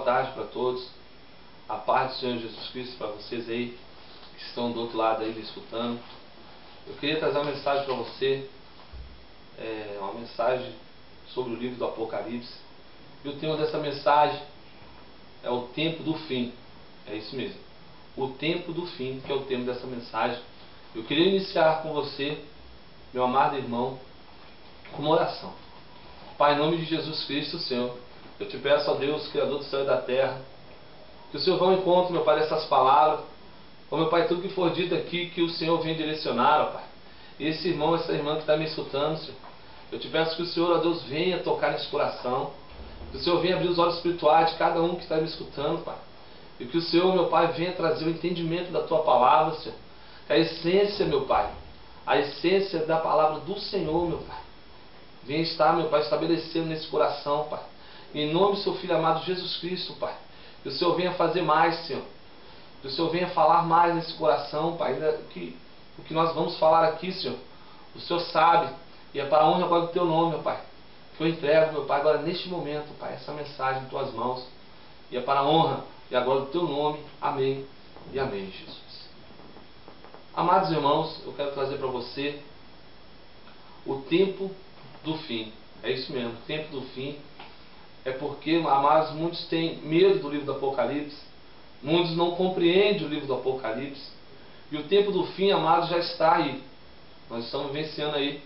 tarde para todos. A paz do Senhor Jesus Cristo para vocês aí que estão do outro lado aí me escutando. Eu queria trazer uma mensagem para você, uma mensagem sobre o livro do Apocalipse. E o tema dessa mensagem é o tempo do fim. É isso mesmo. O tempo do fim, que é o tema dessa mensagem. Eu queria iniciar com você, meu amado irmão, com uma oração. Pai, em nome de Jesus Cristo, Senhor, eu te peço, ó Deus, Criador do céu e da terra, que o Senhor vá ao encontro, meu Pai, dessas palavras. Ó meu Pai, tudo que for dito aqui, que o Senhor venha direcionar, ó Pai. Esse irmão, essa irmã que está me escutando, Senhor, eu te peço que o Senhor, ó Deus, venha tocar nesse coração. Que o Senhor venha abrir os olhos espirituais de cada um que está me escutando, Pai. E que o Senhor, meu Pai, venha trazer o entendimento da Tua palavra, Senhor. Que a essência, meu Pai, a essência da palavra do Senhor, meu Pai, venha estar, meu Pai, estabelecendo nesse coração, Pai. Em nome do Seu Filho amado Jesus Cristo, Pai. Que o Senhor venha fazer mais, Senhor. Que o Senhor venha falar mais nesse coração, Pai. Que o que nós vamos falar aqui, Senhor, o Senhor sabe. E é para a honra agora do Teu nome, meu Pai. Que eu entrego, meu Pai, agora neste momento, Pai, essa mensagem em Tuas mãos. E é para a honra e agora do Teu nome. Amém e amém, Jesus. Amados irmãos, eu quero trazer para você o tempo do fim. É isso mesmo, o tempo do fim. É porque, amados, muitos têm medo do livro do Apocalipse. Muitos não compreendem o livro do Apocalipse. E o tempo do fim, amados, já está aí. Nós estamos vivenciando aí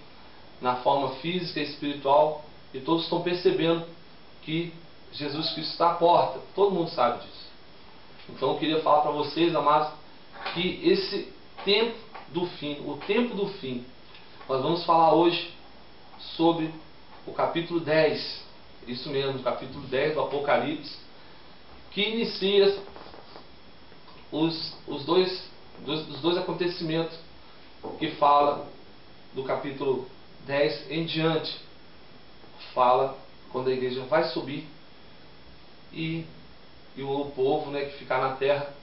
na forma física e espiritual. E todos estão percebendo que Jesus Cristo está à porta. Todo mundo sabe disso. Então eu queria falar para vocês, amados, que esse tempo do fim, o tempo do fim, nós vamos falar hoje sobre o capítulo 10. Isso mesmo, o capítulo 10 do Apocalipse, que inicia os dois acontecimentos que fala do capítulo 10 em diante. Fala quando a igreja vai subir e o povo, né, que ficar na terra,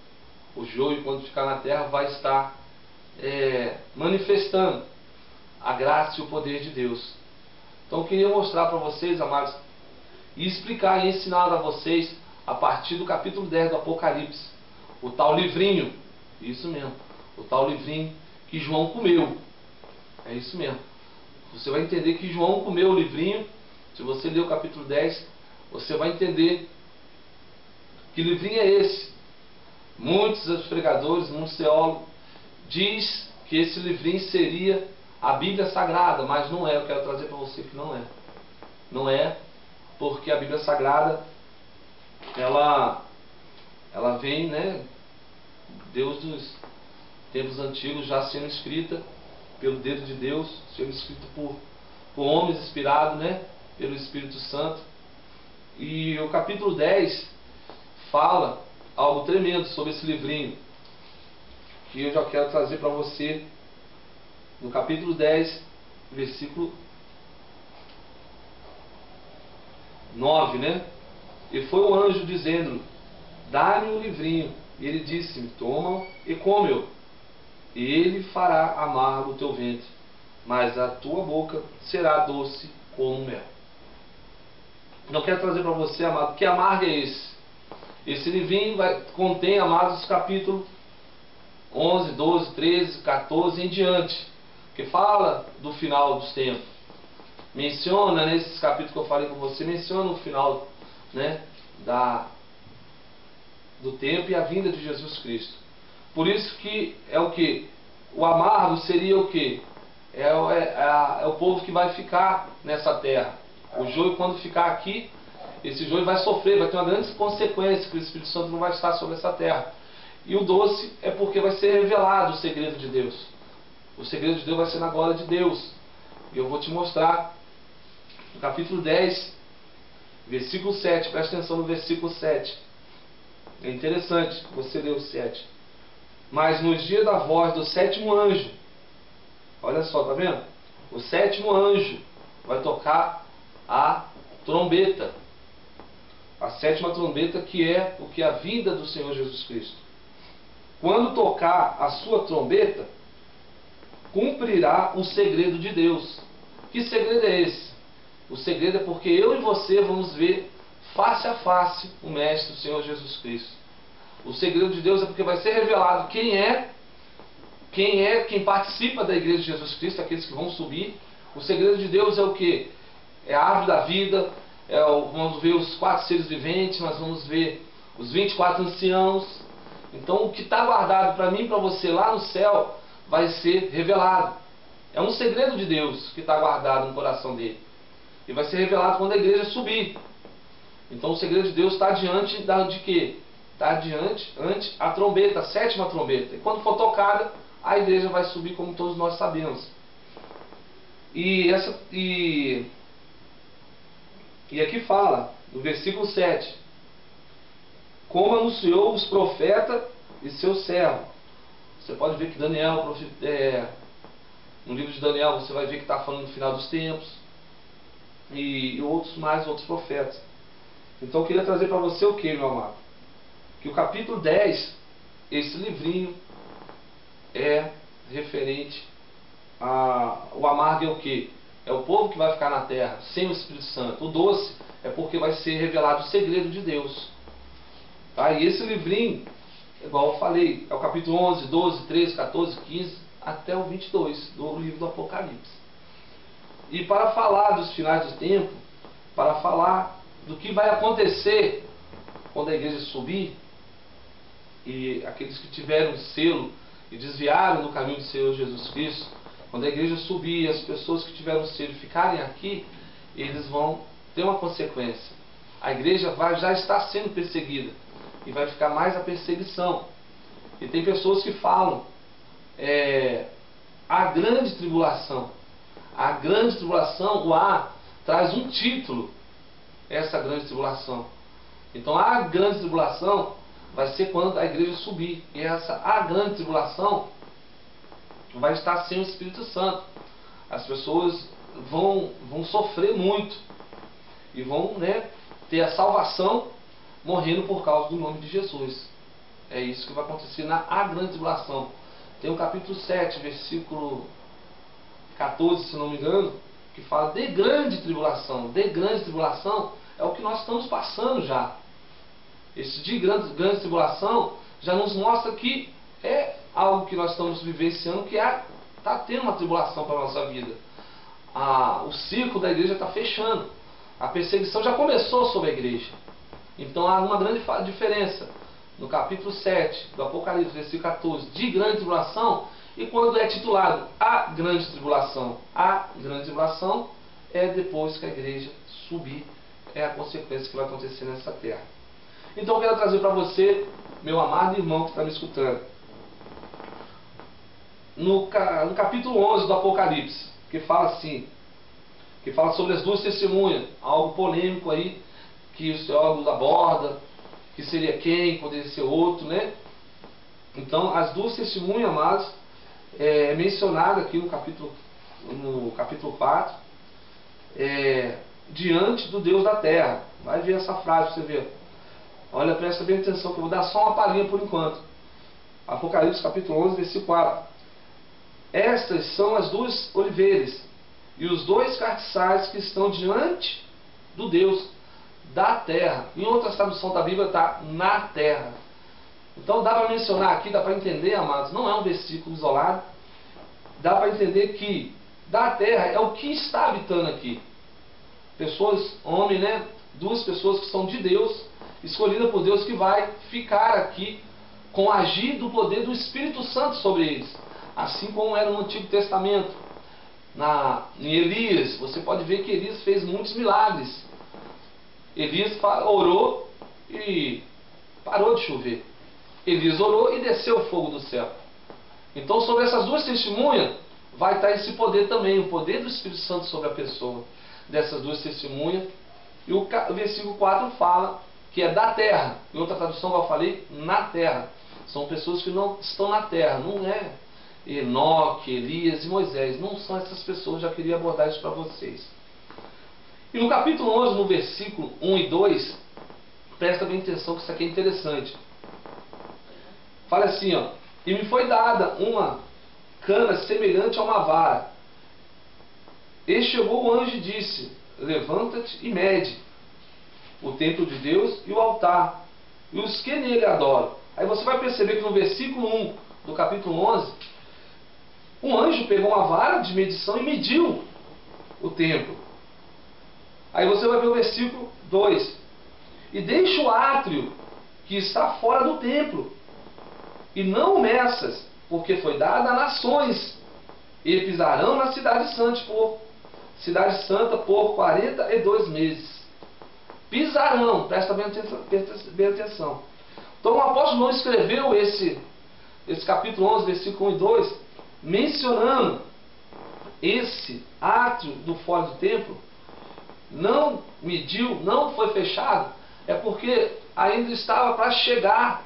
o joio, quando ficar na terra, vai estar manifestando a graça e o poder de Deus. Então eu queria mostrar para vocês, amados, e explicar e ensinar a vocês a partir do capítulo 10 do Apocalipse, o tal livrinho, isso mesmo, o tal livrinho que João comeu. É isso mesmo. Você vai entender que João comeu o livrinho. Se você ler o capítulo 10, você vai entender que livrinho é esse. Muitos pregadores, muitos teólogos diz que esse livrinho seria a Bíblia Sagrada, mas não é. Eu quero trazer para você que não é. Não é, porque a Bíblia Sagrada ela vem, né, Deus dos tempos antigos já sendo escrita pelo dedo de Deus, sendo escrita por homens inspirados, né, pelo Espírito Santo. E o capítulo 10 fala algo tremendo sobre esse livrinho, que eu já quero trazer para você no capítulo 10, versículo 9, né? E foi o anjo dizendo: dá-me um livrinho. E ele disse-me: toma e come-o, e ele fará amargo o teu ventre, mas a tua boca será doce como mel. Não quero trazer para você, amado, que amargo é esse? Esse livrinho contém, amados, os capítulos 11, 12, 13, 14 em diante, que fala do final dos tempos. Menciona, nesses capítulos que eu falei com você, menciona o final, né, do tempo e a vinda de Jesus Cristo. Por isso que é o que? O amargo seria o que? É o povo que vai ficar nessa terra. O joio, quando ficar aqui, esse joio vai sofrer, vai ter uma grande consequência, que o Espírito Santo não vai estar sobre essa terra. E o doce é porque vai ser revelado o segredo de Deus. O segredo de Deus vai ser na glória de Deus. E eu vou te mostrar no capítulo 10, versículo 7. Presta atenção no versículo 7. É interessante você ler o 7. Mas nos dias da voz do sétimo anjo, olha só, tá vendo? O sétimo anjo vai tocar a trombeta. A sétima trombeta, que é o que? A vinda do Senhor Jesus Cristo. Quando tocar a sua trombeta, cumprirá o segredo de Deus. Que segredo é esse? O segredo é porque eu e você vamos ver face a face o Mestre, o Senhor Jesus Cristo. O segredo de Deus é porque vai ser revelado quem participa da igreja de Jesus Cristo, aqueles que vão subir. O segredo de Deus é o que? É a árvore da vida, vamos ver os 4 seres viventes, nós vamos ver os 24 anciãos. Então o que está guardado para mim e para você lá no céu vai ser revelado. É um segredo de Deus que está guardado no coração dele. E vai ser revelado quando a igreja subir. Então o segredo de Deus está diante de quê? Está diante ante a trombeta, a 7ª trombeta. E quando for tocada, a igreja vai subir, como todos nós sabemos. E aqui fala, no versículo 7, como anunciou os profetas e seus servos. Você pode ver que Daniel, no livro de Daniel, você vai ver que está falando do final dos tempos. E outros profetas. Então eu queria trazer para você o que, meu amado? Que o capítulo 10, esse livrinho, é referente o amargo é o que? É o povo que vai ficar na terra sem o Espírito Santo. O doce é porque vai ser revelado o segredo de Deus. Tá? E esse livrinho, igual eu falei, é o capítulo 11, 12, 13, 14, 15 até o 22 do livro do Apocalipse. E para falar dos finais do tempo, para falar do que vai acontecer quando a igreja subir, e aqueles que tiveram selo e desviaram do caminho do Senhor Jesus Cristo, quando a igreja subir e as pessoas que tiveram selo ficarem aqui, eles vão ter uma consequência. A igreja já está sendo perseguida e vai ficar mais a perseguição. E tem pessoas que falam a grande tribulação. A grande tribulação, o A traz um título, essa grande tribulação. Então a grande tribulação vai ser quando a igreja subir. E a grande tribulação vai estar sem o Espírito Santo. As pessoas vão sofrer muito e vão ter a salvação morrendo por causa do nome de Jesus. É isso que vai acontecer na grande tribulação. Tem o capítulo 7, versículo 14, se não me engano, que fala de grande tribulação. De grande tribulação é o que nós estamos passando já. Esse de grande tribulação já nos mostra que é algo que nós estamos vivenciando, que está tendo uma tribulação para a nossa vida. O ciclo da igreja está fechando. A perseguição já começou sobre a igreja. Então há uma grande diferença no capítulo 7 do Apocalipse, versículo 14, de grande tribulação, e quando é titulado a grande tribulação. A grande tribulação é depois que a igreja subir, é a consequência que vai acontecer nessa terra. Então eu quero trazer para você, meu amado irmão que está me escutando, no capítulo 11 do Apocalipse, que fala assim, que fala sobre as 2 testemunhas, algo polêmico aí, que os teólogos abordam, que seria quem, poderia ser outro, né? Então, as 2 testemunhas, amados, é mencionado aqui no capítulo 4, diante do Deus da terra. Vai ver essa frase para você ver. Olha, presta bem atenção, que eu vou dar só uma palhinha por enquanto. Apocalipse capítulo 11, versículo 4. Estas são as 2 oliveiras e os 2 cartiçais que estão diante do Deus da terra. Em outras traduções da Bíblia está na terra. Então dá para mencionar aqui, dá para entender, amados, não é um versículo isolado. Dá para entender que da terra é o que está habitando aqui. Pessoas, homem, 2 pessoas que são de Deus, escolhidas por Deus, que vai ficar aqui com o agir do poder do Espírito Santo sobre eles. Assim como era no Antigo Testamento. Em Elias, você pode ver que Elias fez muitos milagres. Elias orou e parou de chover. Elias orou e desceu o fogo do céu. Então sobre essas 2 testemunhas vai estar esse poder também, o poder do Espírito Santo sobre a pessoa dessas 2 testemunhas. E o versículo 4 fala que é da terra. Em outra tradução eu falei, na terra. São pessoas que não estão na terra, não é Enoque, Elias e Moisés. Não são essas pessoas, já queria abordar isso para vocês. E no capítulo 11, no versículo 1 e 2, presta bem atenção que isso aqui é interessante. Fala assim, ó: e me foi dada uma cana semelhante a uma vara. E chegou o anjo e disse: levanta-te e mede o templo de Deus e o altar, e os que nele adoram. Aí você vai perceber que no versículo 1 do capítulo 11, um anjo pegou uma vara de medição e mediu o templo. Aí você vai ver o versículo 2. E deixa o átrio que está fora do templo, e não o meças, porque foi dada a nações, e pisarão na cidade santa por 42 meses. Pisarão, presta bem atenção. Então o apóstolo não escreveu esse capítulo 11, versículo 1 e 2, mencionando esse átrio do fora do templo, não mediu, não foi fechado, é porque ainda estava para chegar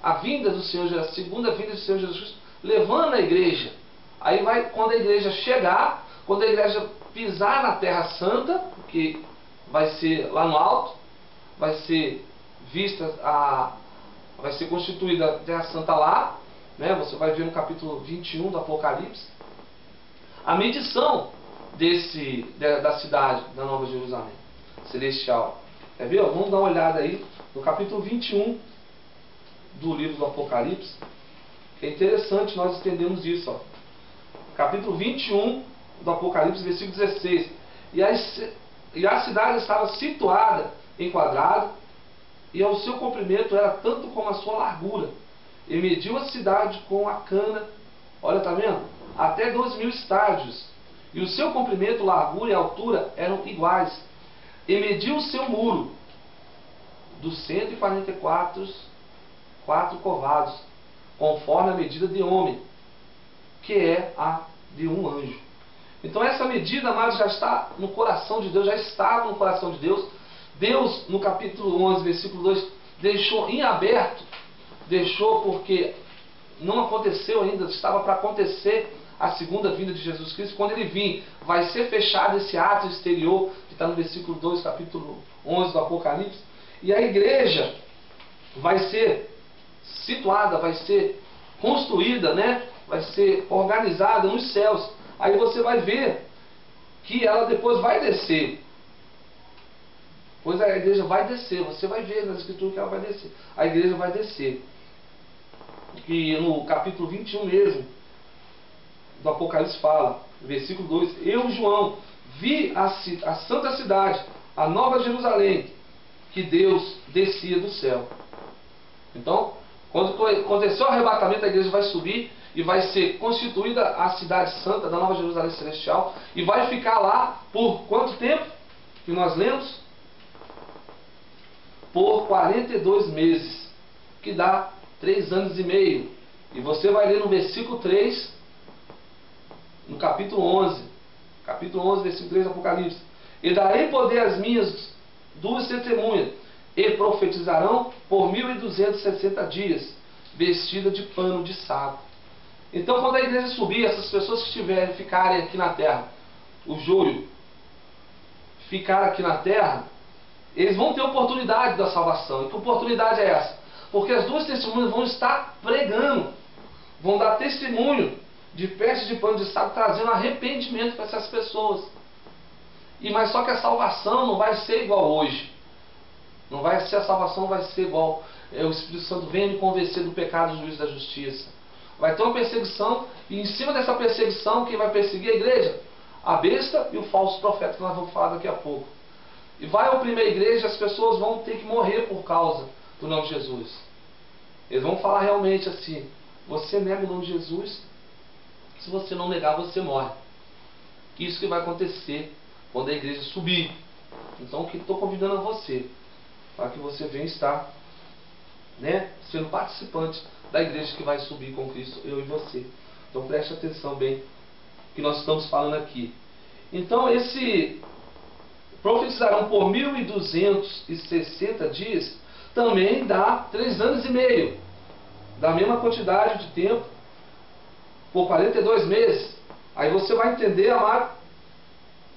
a vinda do Senhor Jesus, a segunda vinda do Senhor Jesus Cristo, levando a igreja. Aí vai, quando a igreja chegar, quando a igreja pisar na Terra Santa, que vai ser lá no alto, vai ser vai ser constituída a Terra Santa lá, né? Você vai ver no capítulo 21 do Apocalipse, a medição da cidade da Nova Jerusalém Celestial. Quer ver? Vamos dar uma olhada aí no capítulo 21 do livro do Apocalipse. É interessante nós entendermos isso. Ó. Capítulo 21 do Apocalipse, versículo 16. E a cidade estava situada em quadrado, e o seu comprimento era tanto como a sua largura. E mediu a cidade com a cana, olha, tá vendo? Até 2.000 estádios. E o seu comprimento, largura e altura eram iguais. E mediu o seu muro dos 144 covados, conforme a medida de homem, que é a de um anjo. Então essa medida, amados, já está no coração de Deus, já estava no coração de Deus. Deus, no capítulo 11, versículo 2, deixou em aberto, deixou porque não aconteceu ainda, estava para acontecer a segunda vinda de Jesus Cristo. Quando ele vir, vai ser fechado esse átrio exterior, que está no versículo 2, capítulo 11 do Apocalipse, e a igreja vai ser situada, vai ser construída, né? Vai ser organizada nos céus. Aí você vai ver que ela depois vai descer. Pois a igreja vai descer. Você vai ver nas escrituras que ela vai descer. A igreja vai descer. Que no capítulo 21 mesmo do Apocalipse fala, versículo 2: Eu, João, vi a santa cidade, a nova Jerusalém, que Deus descia do céu. Então, quando aconteceu o arrebatamento, a igreja vai subir e vai ser constituída a cidade santa da Nova Jerusalém Celestial, e vai ficar lá por quanto tempo que nós lemos? Por 42 meses, que dá 3 anos e meio. E você vai ler no versículo 3, no capítulo 11, versículo 3 do Apocalipse: E darei poder às minhas 2 testemunhas, e profetizarão por 1260 dias, vestida de pano de saco. Então, quando a igreja subir, essas pessoas que ficarem aqui na terra, o joio, ficar aqui na terra, eles vão ter oportunidade da salvação. E que oportunidade é essa? Porque as 2 testemunhas vão estar pregando, vão dar testemunho de vestes de pano de saco, trazendo arrependimento para essas pessoas. Mas só que a salvação não vai ser igual hoje. Não vai ser, a salvação vai ser igual. O Espírito Santo vem me convencer do pecado, do juízo e da justiça. Vai ter uma perseguição, e em cima dessa perseguição, quem vai perseguir a igreja? A besta e o falso profeta, que nós vamos falar daqui a pouco. E vai oprimir a igreja, as pessoas vão ter que morrer por causa do nome de Jesus. Eles vão falar realmente assim: você nega o nome de Jesus, se você não negar, você morre. Isso que vai acontecer quando a igreja subir. Então, que estou convidando a você, para que você venha estar, né, sendo participante da igreja que vai subir com Cristo, eu e você. Então preste atenção bem que nós estamos falando aqui. Então esse profetizarão por 1260 dias também dá 3 anos e meio, da mesma quantidade de tempo, por 42 meses. Aí você vai entender, amado,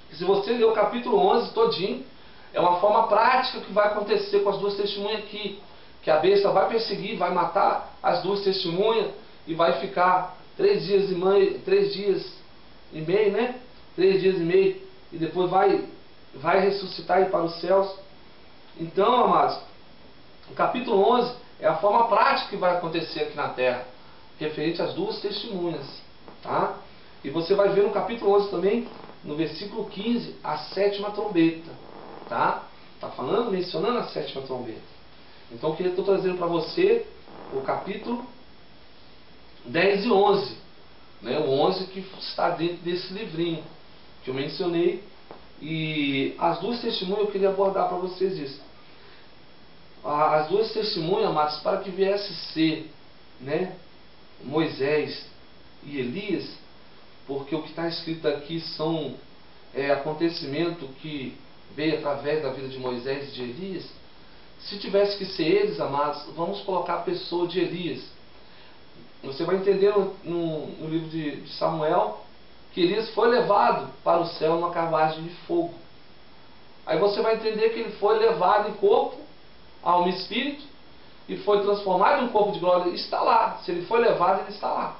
que se você ler o capítulo 11 todinho, é uma forma prática que vai acontecer com as 2 testemunhas aqui. Que a besta vai perseguir, vai matar as 2 testemunhas, e vai ficar 3 dias e meio, 3 dias e meio, né? 3 dias e meio, e depois vai ressuscitar e ir para os céus. Então, amados, o capítulo 11 é a forma prática que vai acontecer aqui na terra, referente às duas testemunhas, tá? E você vai ver no capítulo 11 também, no versículo 15, a sétima trombeta, tá? Tá falando, mencionando a sétima trombeta. Então eu queria estar trazendo para você o capítulo 10 e 11, né? O 11 que está dentro desse livrinho que eu mencionei. E as duas testemunhas eu queria abordar para vocês isso. As duas testemunhas, amados, para que viesse ser, né, Moisés e Elias, porque o que está escrito aqui são acontecimento que veio através da vida de Moisés e de Elias. Se tivesse que ser eles, amados, vamos colocar a pessoa de Elias. Você vai entender no livro de Samuel que Elias foi levado para o céu numa carruagem de fogo. Aí você vai entender que ele foi levado em corpo, alma e espírito, e foi transformado em um corpo de glória. Está lá. Se ele foi levado, ele está lá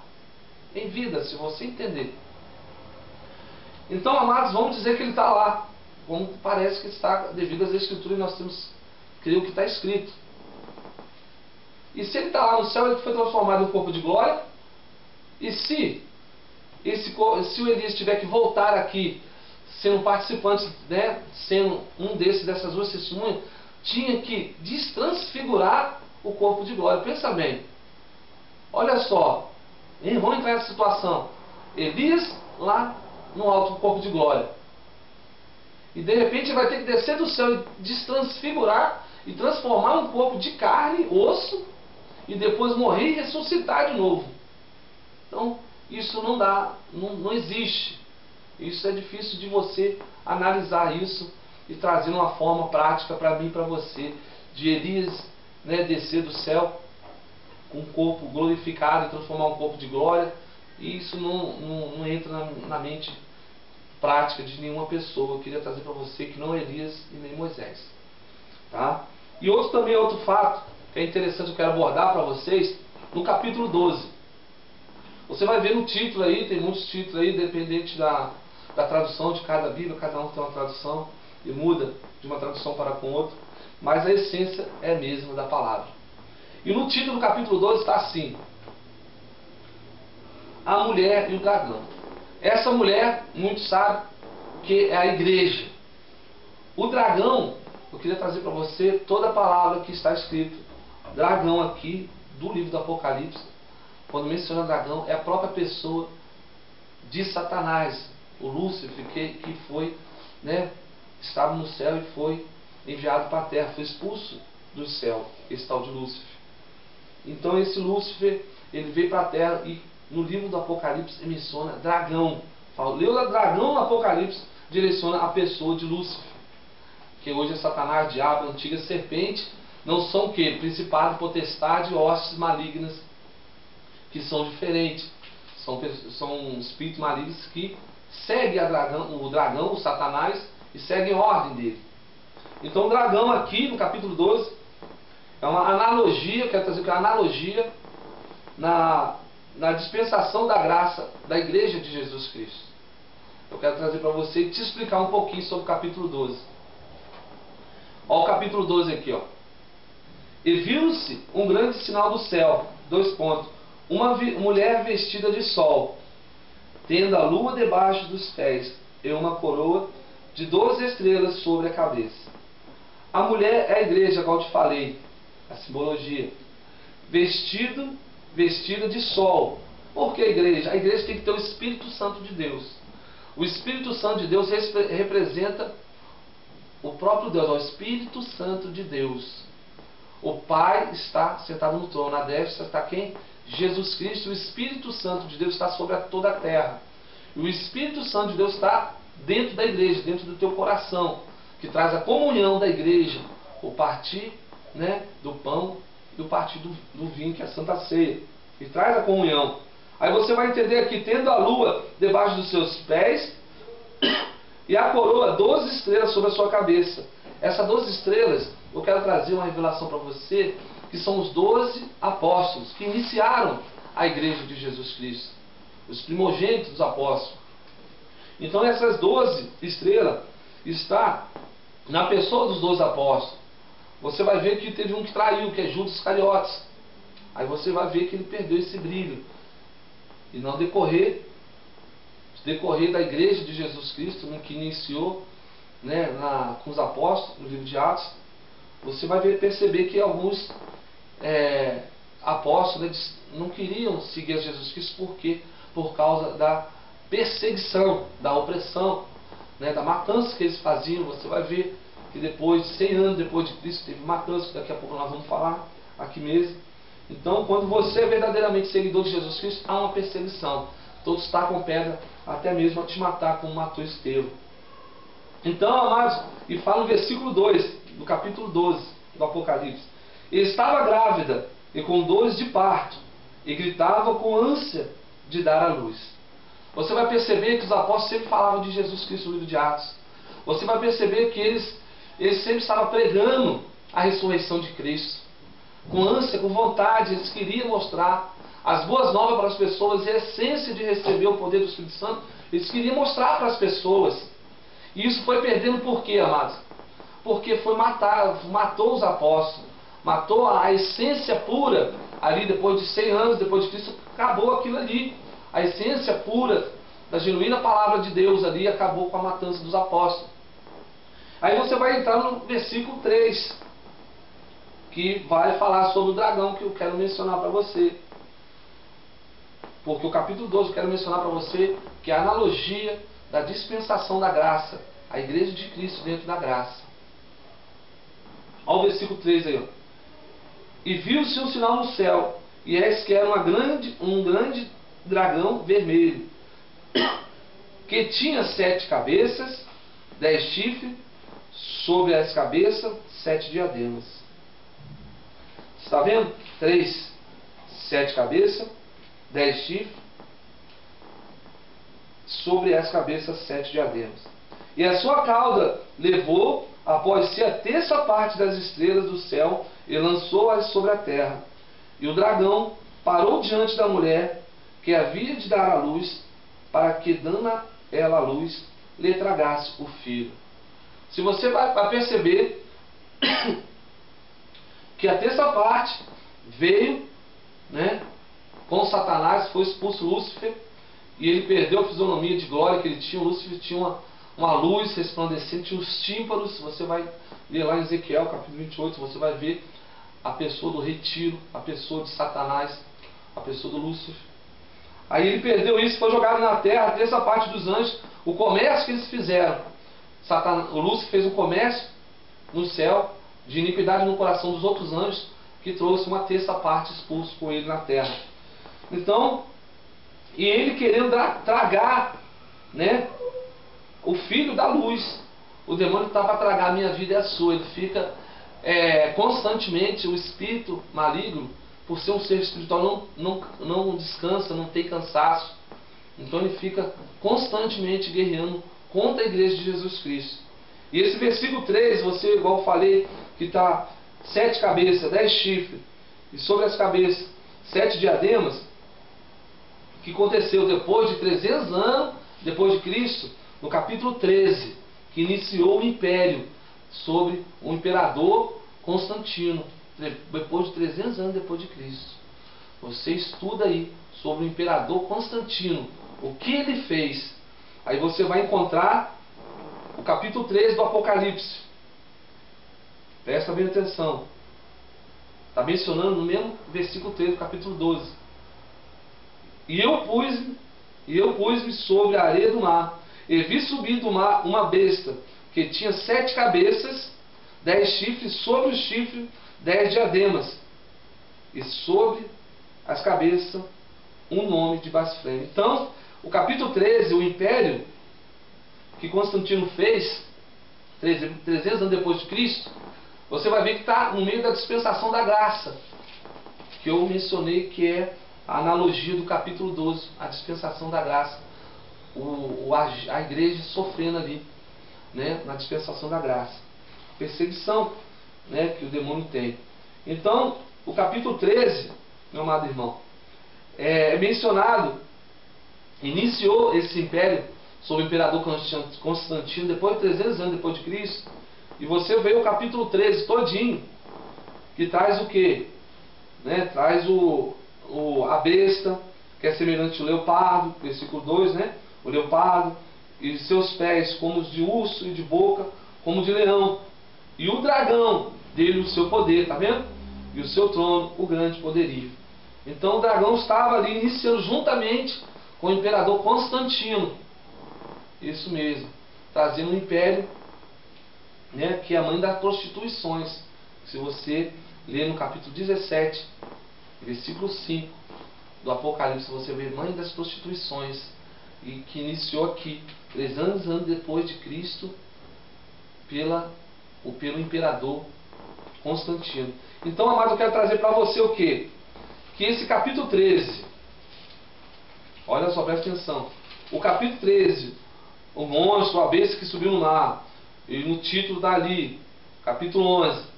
em vida, se você entender. Então, amados, vamos dizer que ele está lá, como parece que está, devido às escrituras, nós temos que crer o que está escrito. E se ele está lá no céu, ele foi transformado em um corpo de glória. E se o Elias tiver que voltar aqui, sendo participante, né, sendo um dessas duas testemunhas, tinha que destransfigurar o corpo de glória. Pensa bem. Olha só. Vamos entrar nessa situação. Elias lá no alto corpo de glória. E de repente vai ter que descer do céu e destransfigurar e transformar um corpo de carne, osso, e depois morrer e ressuscitar de novo. Então, isso não dá, não existe. Isso é difícil de você analisar isso e trazer uma forma prática para mim e para você, de Elias, né, descer do céu com um corpo glorificado e transformar um corpo de glória. E isso não entra na mente prática de nenhuma pessoa. Eu queria trazer para você que não é Elias e nem Moisés, tá? E outro fato que é interessante, eu quero abordar para vocês, no capítulo 12. Você vai ver no título aí, tem muitos títulos aí, dependente da tradução de cada Bíblia, cada um tem uma tradução e muda de uma tradução para com outra, mas a essência é a mesma da palavra. E no título do capítulo 12 está assim: a mulher e o dragão. Essa mulher, muitos sabem que é a igreja. O dragão, eu queria trazer para você toda a palavra que está escrito dragão aqui do livro do Apocalipse. Quando menciona dragão, é a própria pessoa de Satanás, o Lúcifer, que foi, né, estava no céu e foi enviado para a terra, foi expulso do céu, esse tal de Lúcifer. Então esse Lúcifer, ele veio para a terra e no livro do Apocalipse ele menciona dragão. Leu lá dragão no Apocalipse, direciona a pessoa de Lúcifer, que hoje é Satanás, diabo, antiga serpente. Não são o que? Principado, potestade, hostes malignas, que são diferentes. São espíritos malignos que seguem o dragão, o Satanás, e seguem a ordem dele. Então o dragão aqui no capítulo 12 é uma analogia, quero trazer que é uma analogia na dispensação da graça da igreja de Jesus Cristo. Eu quero trazer para você e te explicar um pouquinho sobre o capítulo 12. Olha o capítulo 12 aqui, ó. E viu-se um grande sinal do céu, uma mulher vestida de sol, tendo a lua debaixo dos pés, e uma coroa de 12 estrelas sobre a cabeça. A mulher é a igreja, como eu te falei, a simbologia, vestida de sol. Por que a igreja? A igreja tem que ter o Espírito Santo de Deus. O Espírito Santo de Deus representa o próprio Deus, o Espírito Santo de Deus. O Pai está sentado no trono, na destra está quem? Jesus Cristo. O Espírito Santo de Deus está sobre toda a terra. E o Espírito Santo de Deus está dentro da igreja, dentro do teu coração, que traz a comunhão da igreja, o partir, né, do pão e o partir do vinho, que é a Santa Ceia, e traz a comunhão. Aí você vai entender aqui, tendo a lua debaixo dos seus pés e a coroa, 12 estrelas sobre a sua cabeça. Essas 12 estrelas, eu quero trazer uma revelação para você, que são os 12 apóstolos que iniciaram a igreja de Jesus Cristo, os primogênitos dos apóstolos. Então essas 12 estrelas está na pessoa dos 12 apóstolos. você vai ver que teve um que traiu, que é Judas Iscariotes. Aí você vai ver que ele perdeu esse brilho. E no decorrer da igreja de Jesus Cristo, no que iniciou, né, com os apóstolos, no livro de Atos, você vai perceber que alguns apóstolos, eles não queriam seguir a Jesus Cristo. Por quê? Por causa da perseguição, da opressão, né, da matança que eles faziam. Você vai ver que depois, 100 anos depois de Cristo, teve matança, que daqui a pouco nós vamos falar aqui mesmo. Então, quando você é verdadeiramente seguidor de Jesus Cristo, há uma perseguição. Todos tacam pedra, até mesmo a te matar, como matou Estevão. Então, amados, e fala no versículo 2, do capítulo 12 do Apocalipse: e estava grávida, e com dores de parto, e gritava com ânsia de dar à luz. Você vai perceber que os apóstolos sempre falavam de Jesus Cristo no livro de Atos. Você vai perceber que eles sempre estavam pregando a ressurreição de Cristo. Com ânsia, com vontade, eles queriam mostrar as boas novas para as pessoas, e a essência de receber o poder do Espírito Santo, eles queriam mostrar para as pessoas. E isso foi perdendo por quê, amados? Porque matou os apóstolos, matou a essência pura ali. Depois de 100 anos, depois de Cristo, acabou aquilo ali. A essência pura da genuína palavra de Deus ali acabou com a matança dos apóstolos. Aí você vai entrar no versículo 3, que vai falar sobre o dragão, que eu quero mencionar para você. Porque o capítulo 12 eu quero mencionar para você que é a analogia da dispensação da graça, a igreja de Cristo dentro da graça. Olha o versículo 3 aí, ó. E viu-se um sinal no céu, e eis que era um grande dragão vermelho, que tinha 7 cabeças, 10 chifres, sobre as cabeças 7 diademas. Está vendo? 3, 7 cabeças, 10 chifres, sobre as cabeças 7 diademas. E a sua cauda levou após si a terça parte das estrelas do céu e lançou-as sobre a terra. E o dragão parou diante da mulher que havia de dar à luz, para que, dando ela à luz, lhe tragasse o filho. Se você vai perceber que a terça parte veio, né, com Satanás, foi expulso Lúcifer, e ele perdeu a fisionomia de glória que ele tinha. O Lúcifer tinha uma luz resplandecente, tinha os tímpanos. Você vai ler lá em Ezequiel capítulo 28, você vai ver a pessoa do retiro, a pessoa de Satanás, a pessoa do Lúcifer. Aí ele perdeu isso, foi jogado na terra, a terça parte dos anjos, o comércio que eles fizeram. O Lúcifer fez um comércio no céu de iniquidade no coração dos outros anjos, que trouxe uma terça parte expulso com ele na terra. Então, e ele querendo tragar, né, o filho da luz. O demônio está para tragar a minha vida e a sua. Ele fica constantemente, o espírito maligno, por ser um ser espiritual, não descansa, não tem cansaço. Então ele fica constantemente guerreando contra a igreja de Jesus Cristo. E esse versículo 3, você, igual eu falei, que está 7 cabeças, 10 chifres, e sobre as cabeças 7 diademas, que aconteceu depois de 300 anos depois de Cristo, no capítulo 13, que iniciou o império sobre o imperador Constantino, depois de 300 anos depois de Cristo. Você estuda aí sobre o imperador Constantino, o que ele fez. Aí você vai encontrar o capítulo 13 do Apocalipse. Presta bem atenção. Está mencionando no mesmo versículo 13 do capítulo 12. E eu pus-me sobre a areia do mar, e vi subir do mar uma besta, que tinha 7 cabeças, 10 chifres, sobre os chifres 10 diademas, e sobre as cabeças um nome de blasfêmia. Então, o capítulo 13, o império que Constantino fez, 300 anos depois de Cristo, você vai ver que está no meio da dispensação da graça, que eu mencionei, que é a analogia do capítulo 12, a dispensação da graça. A igreja sofrendo ali, né, na dispensação da graça. Perseguição, né, que o demônio tem. Então, o capítulo 13, meu amado irmão, é mencionado, iniciou esse império sob o imperador Constantino depois de 300 anos depois de Cristo. E você vê o capítulo 13 todinho, que traz o quê? Né? Traz a besta, que é semelhante ao leopardo, versículo 2, né? O leopardo, e seus pés como os de urso, e de boca como de leão. E o dragão, dele o seu poder, tá vendo? E o seu trono, o grande poderio. Então o dragão estava ali iniciando juntamente com o imperador Constantino. Isso mesmo, trazendo um império, né, que é a mãe das prostituições. Se você ler no capítulo 17, versículo 5 do Apocalipse, você vê mãe das prostituições, e que iniciou aqui, 300 anos depois de Cristo, pelo imperador Constantino. Então, amado, eu quero trazer para você o quê? Que esse capítulo 13, olha só, presta atenção, o capítulo 13, o monstro, a besta que subiu no mar, e no título está ali, capítulo 11,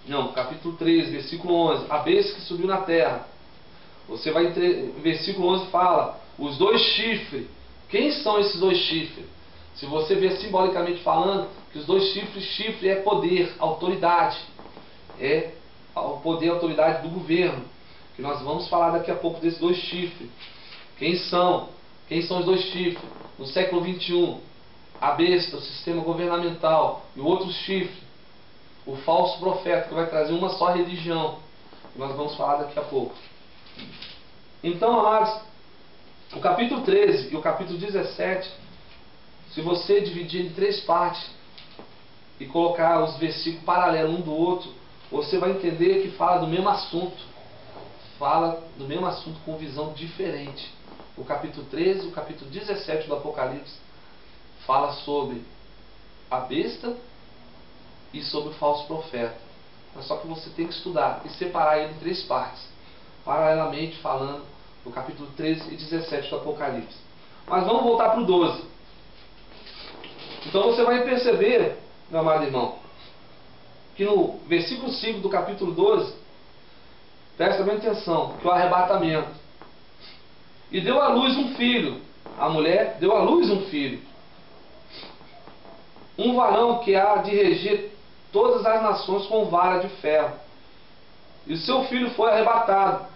não, capítulo 13, versículo 11, a besta que subiu na terra. Você vai, versículo 11 fala, os dois chifres. Quem são esses dois chifres? Se você ver simbolicamente falando, que os dois chifres, chifre é poder, autoridade. É o poder e autoridade do governo. Que nós vamos falar daqui a pouco desses dois chifres. Quem são? Quem são os dois chifres? No século 21, a besta, o sistema governamental, e o outro chifre, o falso profeta, que vai trazer uma só religião. Que nós vamos falar daqui a pouco. Então, amados, o capítulo 13 e o capítulo 17, se você dividir em 3 partes e colocar os versículos paralelos um do outro, você vai entender que fala do mesmo assunto. Fala do mesmo assunto com visão diferente. O capítulo 13 e o capítulo 17 do Apocalipse fala sobre a besta e sobre o falso profeta. Mas só que você tem que estudar e separar ele em 3 partes, paralelamente falando do capítulo 13 e 17 do Apocalipse. Mas vamos voltar para o 12. Então você vai perceber, meu amado irmão, que no versículo 5 do capítulo 12, presta bem atenção, que o arrebatamento. E deu à luz um filho. A mulher deu à luz um filho. Um varão que há de reger todas as nações com vara de ferro. E o seu filho foi arrebatado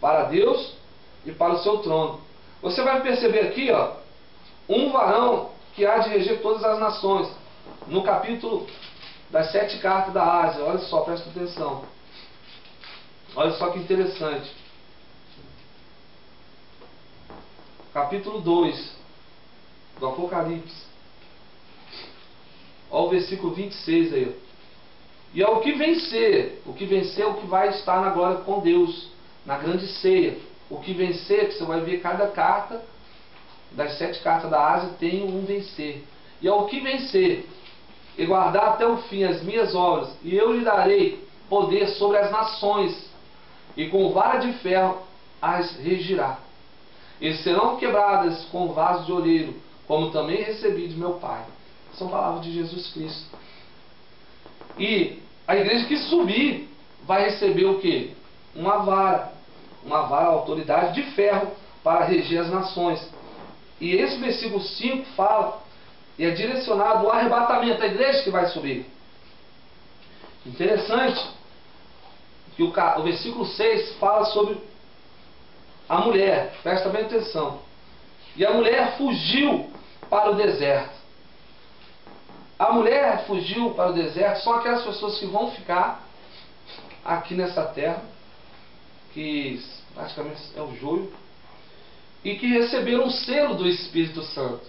para Deus e para o seu trono. Você vai perceber aqui, ó, um varão que há de reger todas as nações. No capítulo das 7 cartas da Ásia. Olha só, presta atenção. Olha só que interessante. Capítulo 2 do Apocalipse. Olha o versículo 26 aí. E ao que vencer, o que vencer é o que vai estar na glória com Deus, na grande ceia. O que vencer, que você vai ver cada carta, das 7 cartas da Ásia, tem um vencer. E ao que vencer, e guardar até o fim as minhas obras, e eu lhe darei poder sobre as nações, e com vara de ferro as regirá. E serão quebradas com vaso de oleiro, como também recebi de meu Pai. São palavras de Jesus Cristo. E a igreja que subir vai receber o quê? Uma vara, autoridade de ferro para reger as nações. E esse versículo 5 fala, e é direcionado ao arrebatamento, a igreja que vai subir. Interessante que o versículo 6 fala sobre a mulher, presta bem atenção. E a mulher fugiu para o deserto. A mulher fugiu para o deserto, são aquelas pessoas que vão ficar aqui nessa terra, que praticamente é o joio, e que receberam o selo do Espírito Santo,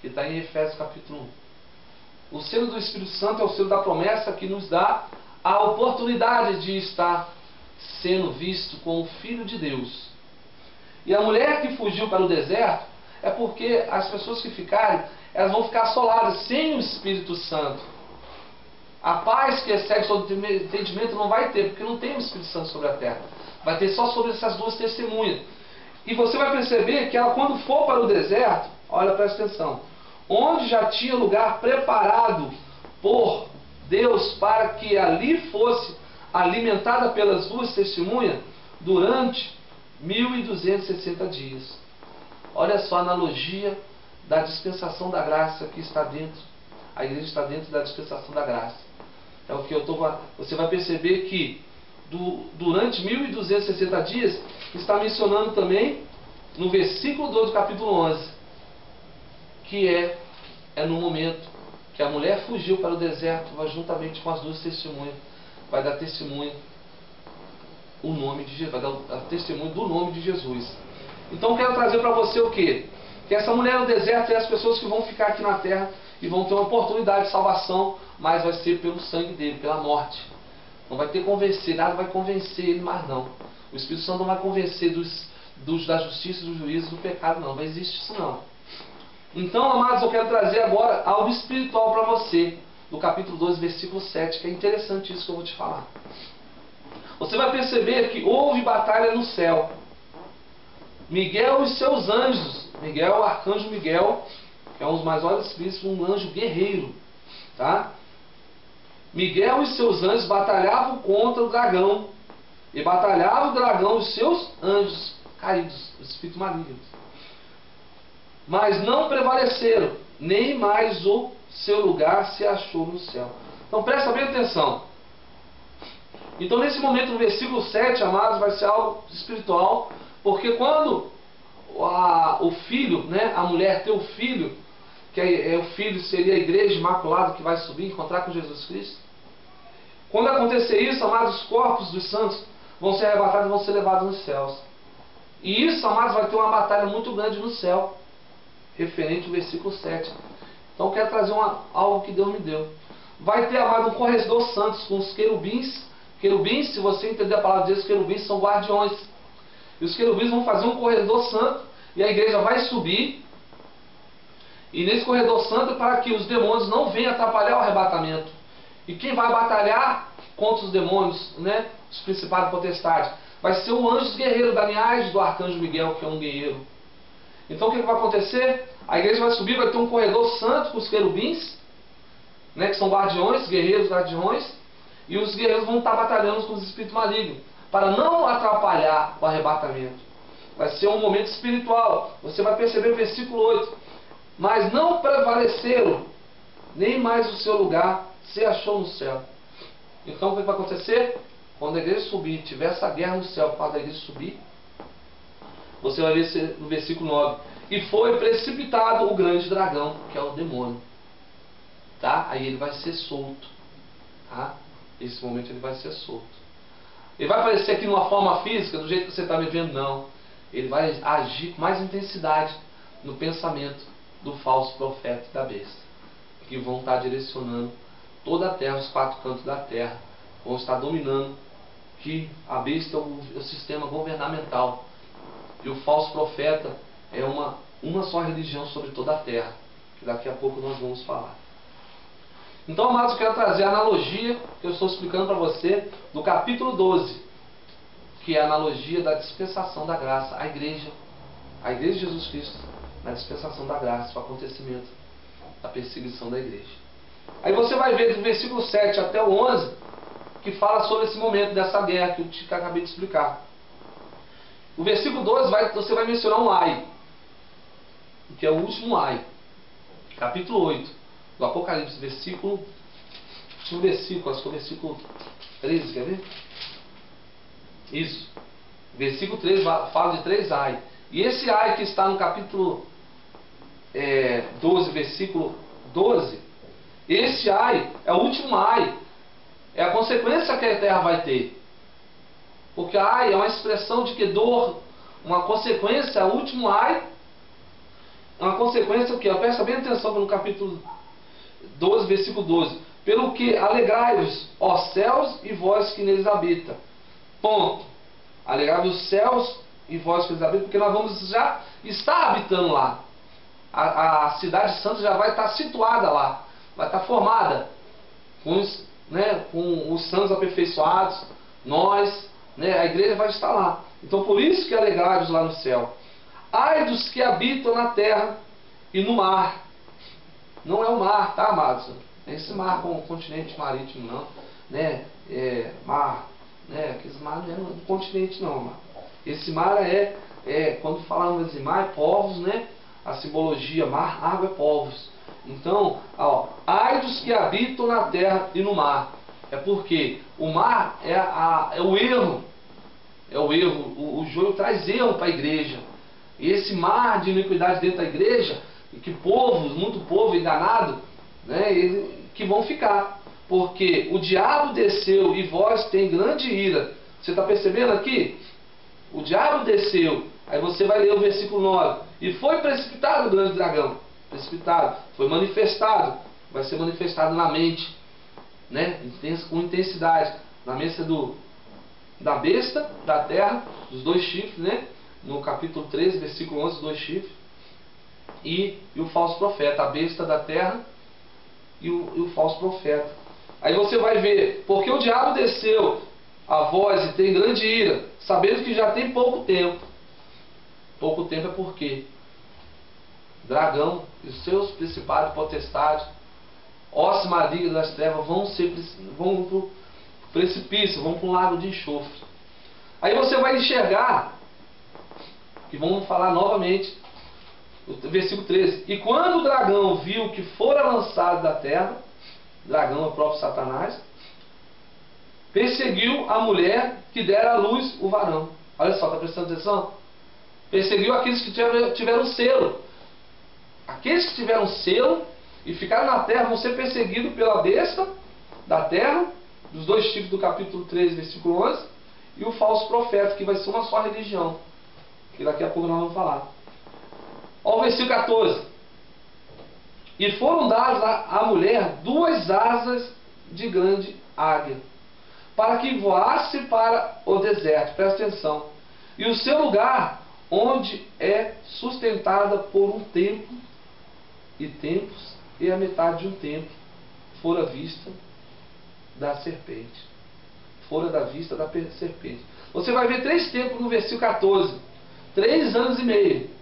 que está em Efésios capítulo 1. O selo do Espírito Santo é o selo da promessa que nos dá a oportunidade de estar sendo visto como filho de Deus. E a mulher que fugiu para o deserto é porque as pessoas que ficarem, elas vão ficar assoladas sem o Espírito Santo. A paz que excede todo entendimento não vai ter, porque não tem o Espírito Santo sobre a terra. Vai ter só sobre essas 2 testemunhas. E você vai perceber que ela, quando for para o deserto, olha, presta atenção, onde já tinha lugar preparado por Deus para que ali fosse alimentada pelas 2 testemunhas durante 1260 dias. Olha só a analogia da dispensação da graça que está dentro. A igreja está dentro da dispensação da graça. é o que eu tô, você vai perceber que durante 1260 dias está mencionando também no versículo 2 do capítulo 11, que é no momento que a mulher fugiu para o deserto, vai juntamente com as duas testemunhas, vai dar testemunho o nome de Jesus, vai dar testemunho do nome de Jesus. Então eu quero trazer para você o quê? Que essa mulher no deserto é as pessoas que vão ficar aqui na terra e vão ter uma oportunidade de salvação, mas vai ser pelo sangue dele, pela morte. Não vai ter convencer, nada vai convencer ele mais não. O Espírito Santo não vai convencer da justiça, do juízo, do pecado não. Não existe isso não. Então, amados, eu quero trazer agora algo espiritual para você, do capítulo 12, versículo 7, que é interessante isso que eu vou te falar. Você vai perceber que houve batalha no céu. Miguel e seus anjos, Miguel, o arcanjo Miguel, que é um dos mais maiores espíritos, um anjo guerreiro, tá? Miguel e seus anjos batalhavam contra o dragão, e batalhava o dragão e seus anjos caídos, os espíritos malignos. Mas não prevaleceram, nem mais o seu lugar se achou no céu. Então presta bem atenção. Então nesse momento, no versículo 7, amados, vai ser algo espiritual, porque quando o filho, né, a mulher tem o filho, que o filho seria a igreja imaculada que vai subir, encontrar com Jesus Cristo. Quando acontecer isso, amados, os corpos dos santos vão ser arrebatados e vão ser levados nos céus. E isso, amados, vai ter uma batalha muito grande no céu, referente ao versículo 7. Então eu quero trazer algo que Deus me deu. Vai ter, amado, um corredor santos com os querubins. Querubins, se você entender a palavra de Deus, querubins são guardiões. E os querubins vão fazer um corredor santo, e a igreja vai subir. E nesse corredor santo, para que os demônios não venham atrapalhar o arrebatamento. E quem vai batalhar contra os demônios, né, os principados e potestades, vai ser o anjo guerreiro da linhagem do arcanjo Miguel, que é um guerreiro. Então o que vai acontecer? A igreja vai subir, vai ter um corredor santo com os querubins, né, que são guardiões, guerreiros, guardiões, e os guerreiros vão estar batalhando com os espíritos malignos, para não atrapalhar o arrebatamento. Vai ser um momento espiritual. Você vai perceber o versículo 8. Mas não prevaleceram, nem mais o seu lugar se achou no céu. Então o que vai acontecer? Quando a igreja subir, tiver essa guerra no céu, para a igreja subir, você vai ver no versículo 9. E foi precipitado o grande dragão, que é o demônio. Tá? Aí ele vai ser solto. Tá? Nesse momento ele vai ser solto. Ele vai aparecer aqui numa forma física, do jeito que você está me vendo? Não. Ele vai agir com mais intensidade no pensamento do falso profeta e da besta, que vão estar direcionando toda a terra, os quatro cantos da terra, vão estar dominando, que a besta é o sistema governamental, e o falso profeta é uma só religião sobre toda a terra, que daqui a pouco nós vamos falar. Então, amados, eu quero trazer a analogia que eu estou explicando para você do capítulo 12, que é a analogia da dispensação da graça, a igreja de Jesus Cristo, na dispensação da graça, o acontecimento da perseguição da igreja. Aí você vai ver do versículo 7 até o 11, que fala sobre esse momento dessa guerra que eu acabei de explicar. O versículo 12 você vai mencionar um ai, que é o último ai, capítulo 8 do Apocalipse, versículo, acho que é o versículo 13, quer ver? Isso, versículo 13 fala de 3 ai, e esse ai que está no capítulo 12, versículo 12, esse ai é o último ai, é a consequência que a terra vai ter, porque ai é uma expressão de que dor, uma consequência, o último ai, é uma consequência o que? Presta bem atenção no capítulo 12, versículo 12. Pelo que alegrai-vos, ó céus, e vós que neles habita. Ponto. Alegrai-vos os céus e vós que neles habita, porque nós vamos já estar habitando lá. A cidade santa já vai estar situada lá, vai estar formada com os santos aperfeiçoados, nós, né, a igreja vai estar lá. Então por isso que alegrai-vos lá no céu. Ai dos que habitam na terra e no mar. Não é o mar, tá, amados? Não é esse mar com o continente marítimo, não. Né? Mar, né? Aqueles mar não é no continente, não, amado. Esse mar quando falamos de mar, é povos, né? A simbologia, mar, água é povos. Então, ó, ai dos que habitam na terra e no mar. É porque o mar é o erro. É o erro. O joio traz erro para a igreja. E esse mar de iniquidade dentro da igreja, que povos, muito povo enganado, né, que vão ficar. Porque o diabo desceu e vós tem grande ira. Você está percebendo aqui? O diabo desceu. Aí você vai ler o versículo 9. E foi precipitado o grande dragão. Precipitado. Foi manifestado. Vai ser manifestado na mente, né? Com intensidade. Na mente da besta, da terra, dos dois chifres, né? No capítulo 13, versículo 11, dois chifres. E o falso profeta. A besta da terra e o falso profeta. Aí você vai ver, porque o diabo desceu a vós e tem grande ira, sabendo que já tem pouco tempo. Pouco tempo é porque dragão e os seus principados e potestades, ossos malignos das trevas, vão para o precipício, vão para um lago de enxofre. Aí você vai enxergar, que vamos falar novamente, o versículo 13. E quando o dragão viu que fora lançado da terra, dragão é o próprio Satanás, perseguiu a mulher que dera à luz o varão. Olha só, está prestando atenção? Perseguiu aqueles que tiveram selo. Aqueles que tiveram selo e ficaram na terra vão ser perseguidos pela besta da terra, dos dois tipos do capítulo 13, versículo 11, e o falso profeta, que vai ser uma só religião, que daqui a pouco nós vamos falar. Olha o versículo 14. E foram dadas à mulher 2 asas de grande águia, para que voasse para o deserto. Presta atenção. E o seu lugar, onde é sustentada por um tempo e tempos, e a metade de um tempo, fora vista da serpente. Fora da vista da serpente. Você vai ver 3 tempos no versículo 14. 3 anos e meio.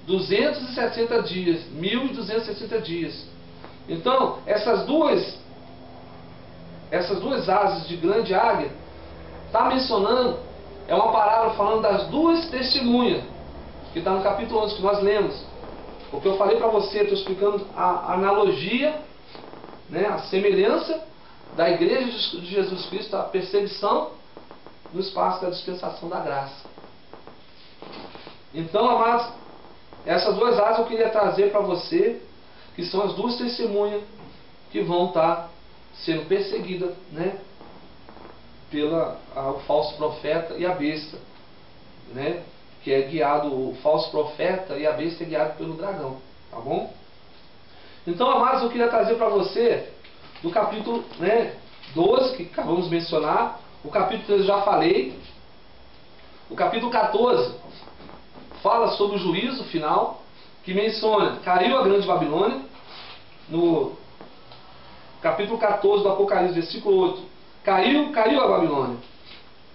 260 dias. 1260 dias. Então, essas duas asas de grande águia, está mencionando, é uma palavra falando das 2 testemunhas, que está no capítulo 11 que nós lemos. O que eu falei para você, estou explicando a analogia, né, a semelhança da igreja de Jesus Cristo, a perseguição no espaço da dispensação da graça. Então, amados, essas 2 asas eu queria trazer para você, que são as 2 testemunhas que vão estar sendo perseguidas, né, o falso profeta e a besta, né, que é guiado, o falso profeta e a besta é guiado pelo dragão, tá bom? Então, amados, eu queria trazer para você do capítulo, né, 12, que acabamos de mencionar, o capítulo 13 eu já falei, o capítulo 14 fala sobre o juízo final, que menciona, caiu a grande Babilônia, no capítulo 14 do Apocalipse, versículo 8, caiu a Babilônia.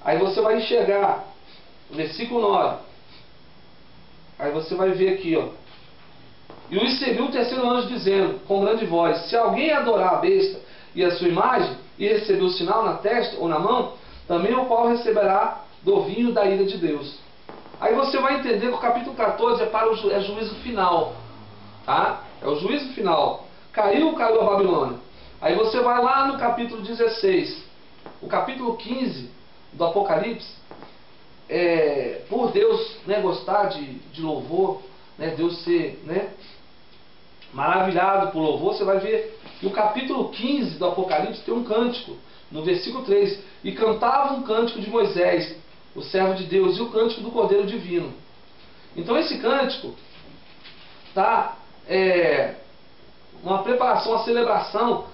Aí você vai enxergar o versículo 9. Aí você vai ver aqui, ó. E os seguiu o terceiro anjo dizendo, com grande voz, se alguém adorar a besta e a sua imagem, e receber o sinal na testa ou na mão, também o qual receberá do vinho da ira de Deus. Aí você vai entender que o capítulo 14 é juízo final. Tá? É o juízo final. Caiu a Babilônia. Aí você vai lá no capítulo 16. O capítulo 15 do Apocalipse, por Deus, né, gostar de louvor, né, Deus ser, né, maravilhado por louvor, você vai ver que o capítulo 15 do Apocalipse tem um cântico, no versículo 3, e cantava um cântico de Moisés, o servo de Deus, e o cântico do Cordeiro Divino. Então esse cântico está uma preparação, uma celebração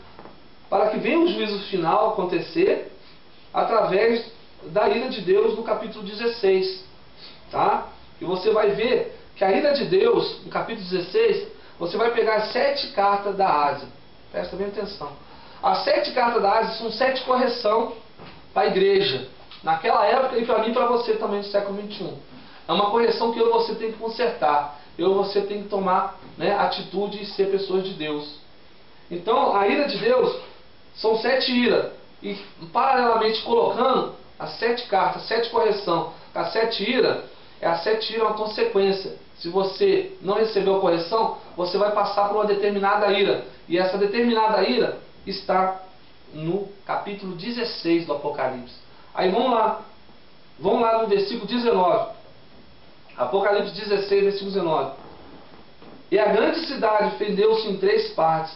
para que venha o juízo final acontecer através da ira de Deus no capítulo 16. Tá? E você vai ver que a ira de Deus, no capítulo 16, você vai pegar as 7 cartas da Ásia. Presta bem atenção. As 7 cartas da Ásia são 7 correção para a igreja. Naquela época e para mim e para você também do século 21. É uma correção que eu e você tem que consertar. Eu e você tem que tomar, né, atitude e ser pessoas de Deus. Então a ira de Deus são 7 iras. E paralelamente colocando as 7 cartas, 7 correção, a 7 ira, a 7 ira é uma consequência. Se você não recebeu a correção, você vai passar por uma determinada ira. E essa determinada ira está no capítulo 16 do Apocalipse. Aí vamos lá no versículo 19. Apocalipse 16, versículo 19. E a grande cidade fendeu-se em 3 partes,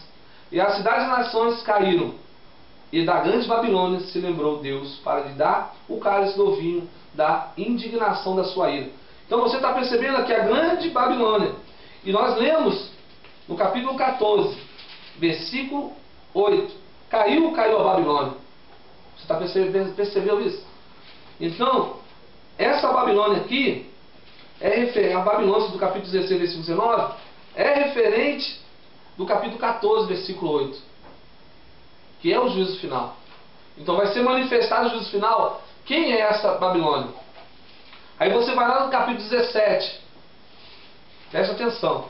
e as cidades e nações caíram. E da grande Babilônia se lembrou Deus para lhe dar o cálice do vinho da indignação da sua ira. Então você está percebendo aqui a grande Babilônia. E nós lemos no capítulo 14, versículo 8. Caiu a Babilônia. Você está percebendo isso? Então, essa Babilônia aqui, a Babilônia do capítulo 16, versículo 19, é referente do capítulo 14, versículo 8, que é o juízo final. Então vai ser manifestado o juízo final. Quem é essa Babilônia? Aí você vai lá no capítulo 17. Presta atenção.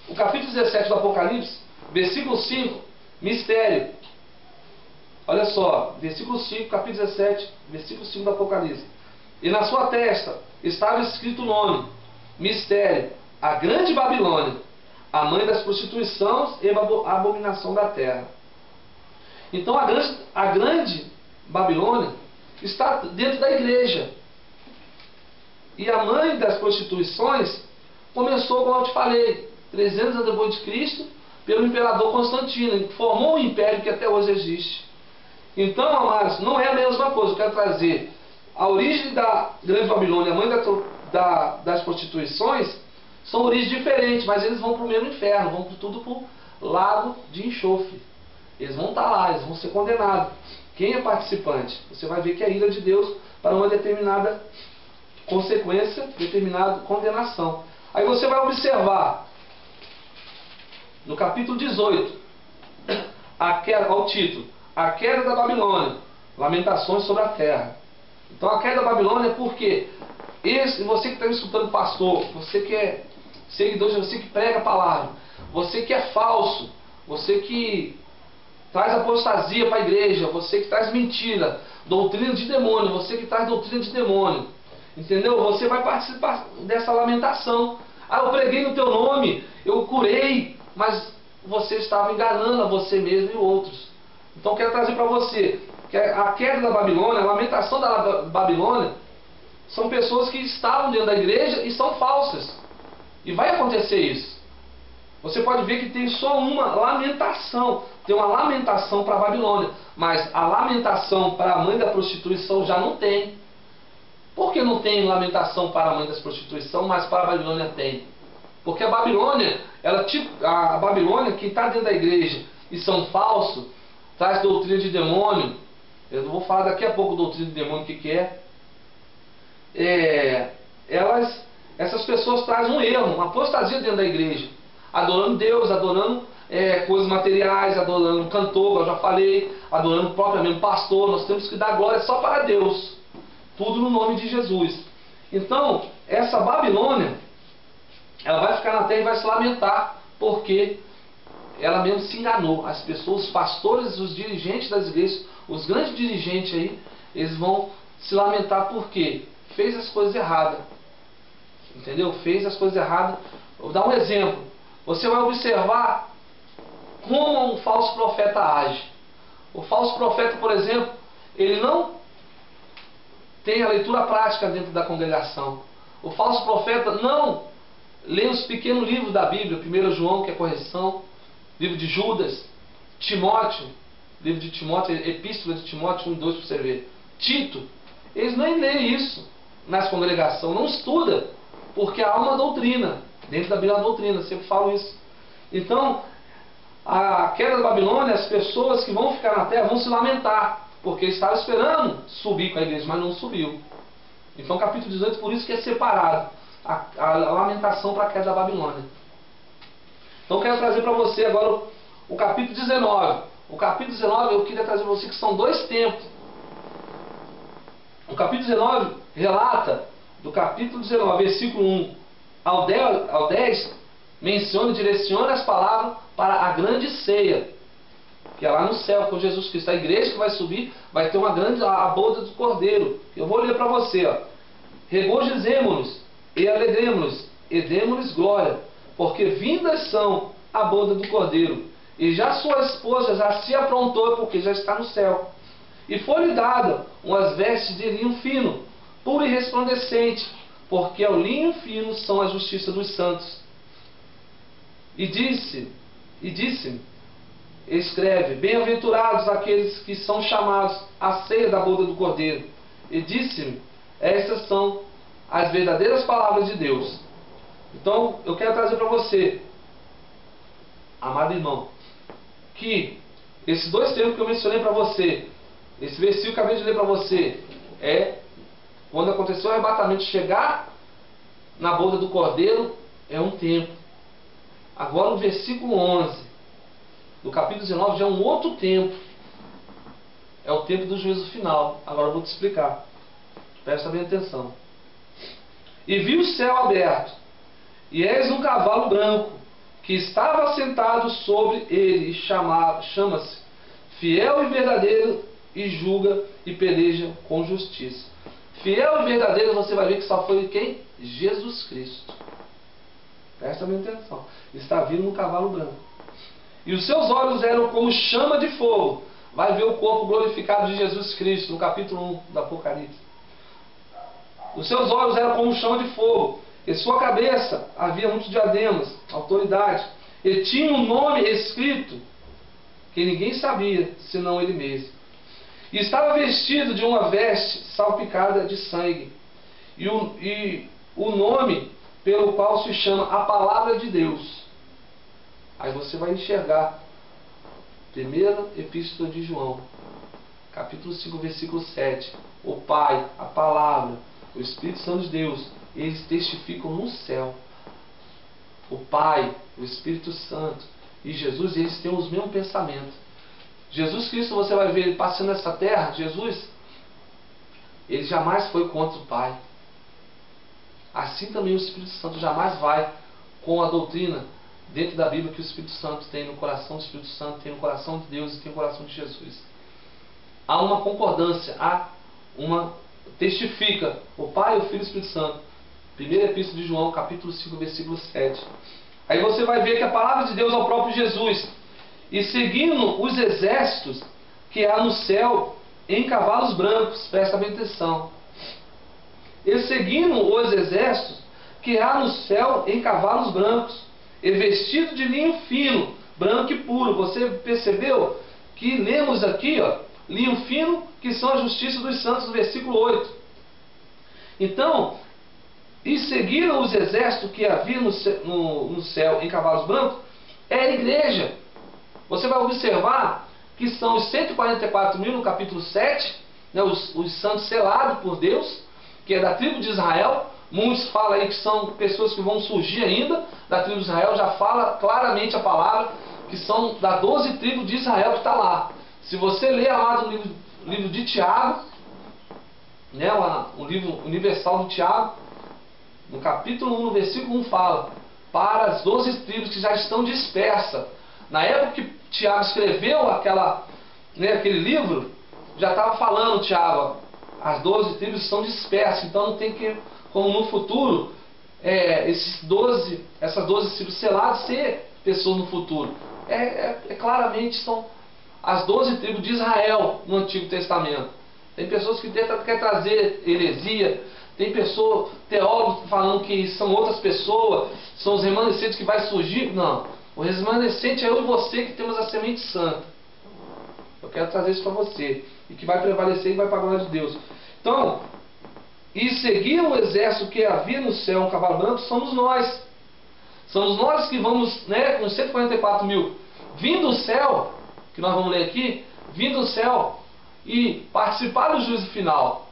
O capítulo 17 do Apocalipse, versículo 5, mistério. Olha só, versículo 5, capítulo 17, versículo 5 do Apocalipse. E na sua testa estava escrito o nome, mistério, a grande Babilônia, a mãe das prostituições e a abominação da terra. Então a grande Babilônia está dentro da igreja. E a mãe das prostituições começou, como eu te falei, 300 anos depois de Cristo, pelo imperador Constantino, que formou um império que até hoje existe. Então, amados, não é a mesma coisa. Eu quero trazer a origem da grande Babilônia, a mãe das prostituições, são origens diferentes, mas eles vão para o mesmo inferno, vão tudo para o lago de enxofre. Eles vão estar lá, eles vão ser condenados. Quem é participante? Você vai ver que é a ira de Deus para uma determinada consequência, determinada condenação. Aí você vai observar no capítulo 18, olha o título, a queda da Babilônia, lamentações sobre a terra. Então a queda da Babilônia é porque você que está me escutando, pastor, você que é seguidor, você que prega a palavra, você que é falso, você que traz apostasia para a igreja, você que traz mentira, doutrina de demônio, você que traz doutrina de demônio, entendeu? Você vai participar dessa lamentação. Ah, eu preguei no teu nome, eu curei, mas você estava enganando a você mesmo e outros. Então eu quero trazer para você que a queda da Babilônia, a lamentação da Babilônia, são pessoas que estavam dentro da igreja e são falsas. E vai acontecer isso. Você pode ver que tem só uma lamentação. Tem uma lamentação para a Babilônia. Mas a lamentação para a mãe da prostituição já não tem. Por que não tem lamentação para a mãe da prostituição, mas para a Babilônia tem? Porque a Babilônia, a Babilônia, quem está dentro da igreja e são falsos, traz doutrina de demônio. Eu vou falar daqui a pouco doutrina de demônio, o que é. Essas pessoas trazem um erro, uma apostasia dentro da igreja, adorando Deus, adorando coisas materiais, adorando um cantor, como eu já falei, adorando o próprio mesmo pastor. Nós temos que dar glória só para Deus, tudo no nome de Jesus. Então, essa Babilônia, ela vai ficar na terra e vai se lamentar, porque ela mesmo se enganou. As pessoas, os pastores, os dirigentes das igrejas, os grandes dirigentes aí, eles vão se lamentar porque fez as coisas erradas. Entendeu? Fez as coisas erradas. Vou dar um exemplo. Você vai observar como um falso profeta age. O falso profeta, por exemplo, ele não tem a leitura prática dentro da congregação. O falso profeta não lê os pequenos livros da Bíblia, 1 João, que é correção, livro de Judas, Timóteo, livro de Timóteo, Epístola de Timóteo 1 e 2 para você ver. Tito, eles nem leem isso nas congregações, não estuda, porque há uma doutrina, dentro da Bíblia há doutrina, sempre falo isso. Então, a queda da Babilônia, as pessoas que vão ficar na terra vão se lamentar, porque estavam esperando subir com a igreja, mas não subiu. Então, capítulo 18, por isso que é separado a lamentação para a queda da Babilônia. Então, eu quero trazer para você agora o capítulo 19. O capítulo 19, eu queria trazer para você que são 2 tempos. O capítulo 19 relata, do capítulo 19, versículo 1 ao 10, menciona e direciona as palavras para a grande ceia, que é lá no céu com Jesus Cristo. A igreja que vai subir vai ter uma grande, a boda do Cordeiro. Eu vou ler para você, ó. Regozijemo-nos e alegremo-nos e demo-lhes glória, porque vindas são a boda do Cordeiro, e já sua esposa já se aprontou, porque já está no céu. E foi-lhe dada umas vestes de linho fino, puro e resplandecente, porque o linho fino são a justiça dos santos. E disse-me, escreve, bem-aventurados aqueles que são chamados à ceia da boda do Cordeiro. E disse-me, estas são as verdadeiras palavras de Deus. Então, eu quero trazer para você, amado irmão, que esses dois termos que eu mencionei para você, esse versículo que eu acabei de ler para você, é quando aconteceu o arrebatamento, chegar na boda do Cordeiro, é um tempo. Agora o versículo 11, do capítulo 19, já é um outro tempo. É o tempo do juízo final. Agora eu vou te explicar. Presta bem atenção. E vi o céu aberto, e eis um cavalo branco, que estava sentado sobre ele, e chama-se Fiel e Verdadeiro, e julga e peleja com justiça. Fiel e verdadeiro, você vai ver que só foi quem? Jesus Cristo. Presta bem atenção. Está vindo um cavalo branco. E os seus olhos eram como chama de fogo. Vai ver o corpo glorificado de Jesus Cristo, no capítulo 1 do Apocalipse. Os seus olhos eram como chama de fogo. Em sua cabeça havia muitos diademas, autoridade. Ele tinha um nome escrito que ninguém sabia, senão ele mesmo. E estava vestido de uma veste salpicada de sangue. E o nome pelo qual se chama a Palavra de Deus. Aí você vai enxergar. Primeira Epístola de João, capítulo 5, versículo 7. O Pai, a Palavra, o Espírito Santo de Deus, eles testificam no céu. O Pai, o Espírito Santo e Jesus, eles têm os mesmos pensamentos. Jesus Cristo, você vai ver ele passando nessa terra. Jesus, ele jamais foi contra o Pai. Assim também o Espírito Santo jamais vai com a doutrina dentro da Bíblia que o Espírito Santo tem no coração do Espírito Santo, tem no coração de Deus e tem no coração de Jesus. Há uma concordância, testifica o Pai, o Filho e o Espírito Santo. Primeira Epístola de João, capítulo 5, versículo 7. Aí você vai ver que a palavra de Deus é o próprio Jesus. E seguindo os exércitos que há no céu em cavalos brancos, presta bem atenção. E seguindo os exércitos que há no céu em cavalos brancos, e vestido de linho fino, branco e puro. Você percebeu que lemos aqui, ó, linho fino, que são a justiça dos santos, no versículo 8. Então, e seguiram os exércitos que havia no céu em cavalos brancos, era a igreja. Você vai observar que são os 144 mil no capítulo 7, né, os santos selados por Deus, que é da tribo de Israel. Muitos falam aí que são pessoas que vão surgir ainda da tribo de Israel. Já fala claramente a palavra que são das 12 tribos de Israel que está lá. Se você ler, amado, o livro de Tiago, né, o livro universal de Tiago, no capítulo 1, no versículo 1 fala, para as 12 tribos que já estão dispersas. Na época que Tiago escreveu aquele livro, já estava falando Tiago, as 12 tribos estão dispersas, então não tem que, como no futuro, essas 12 tribos seladas ser pessoas no futuro. Claramente são as 12 tribos de Israel no Antigo Testamento. Tem pessoas que querem trazer heresia, tem pessoas, teólogos falando que são outras pessoas, são os remanescentes que vai surgir. Não, o remanescente é eu e você que temos a semente santa. Eu quero trazer isso para você, e que vai prevalecer e vai para a glória de Deus. Então, e seguir o exército que havia no céu, um cavalo branco, somos nós. Somos nós que vamos, né, com 144 mil, vindo do céu, que nós vamos ler aqui, vindo do céu e participar do juízo final.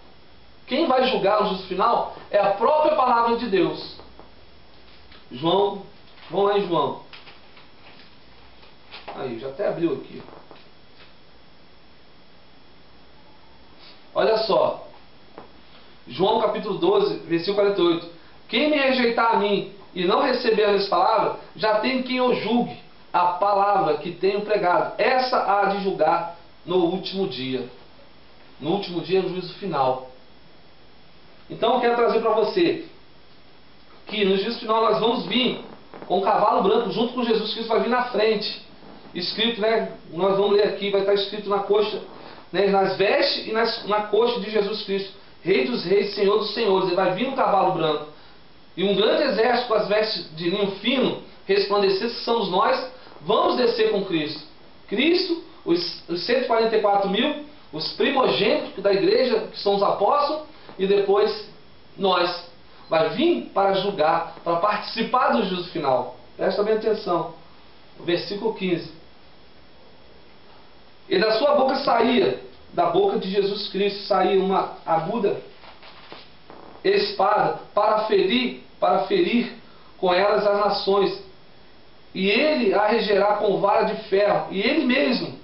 Quem vai julgar o juízo final é a própria palavra de Deus. João, vamos lá em João. Aí, já até abriu aqui. Olha só. João capítulo 12, versículo 48. Quem me rejeitar a mim e não receber as minhas palavras, já tem quem eu julgue a palavra que tenho pregado. Essa há de julgar no último dia. No último dia é o juízo final. Então eu quero trazer para você que no juízo final nós vamos vir com um cavalo branco junto com Jesus Cristo, vai vir na frente. escrito, né? Nós vamos ler aqui, vai estar escrito na coxa, né, nas vestes e na coxa de Jesus Cristo, Rei dos Reis, Senhor dos Senhores. Ele vai vir no cavalo branco. E um grande exército com as vestes de linho fino, resplandecentes, que somos nós, vamos descer com Cristo. Cristo, os 144 mil, os primogênitos da igreja, que são os apóstolos, e depois nós. Vai vir para julgar, para participar do juízo final. Presta bem atenção. Versículo 15. E da sua boca saía, da boca de Jesus Cristo, saía uma aguda espada para ferir com elas as nações. E ele a regerá com vara de ferro. E ele mesmo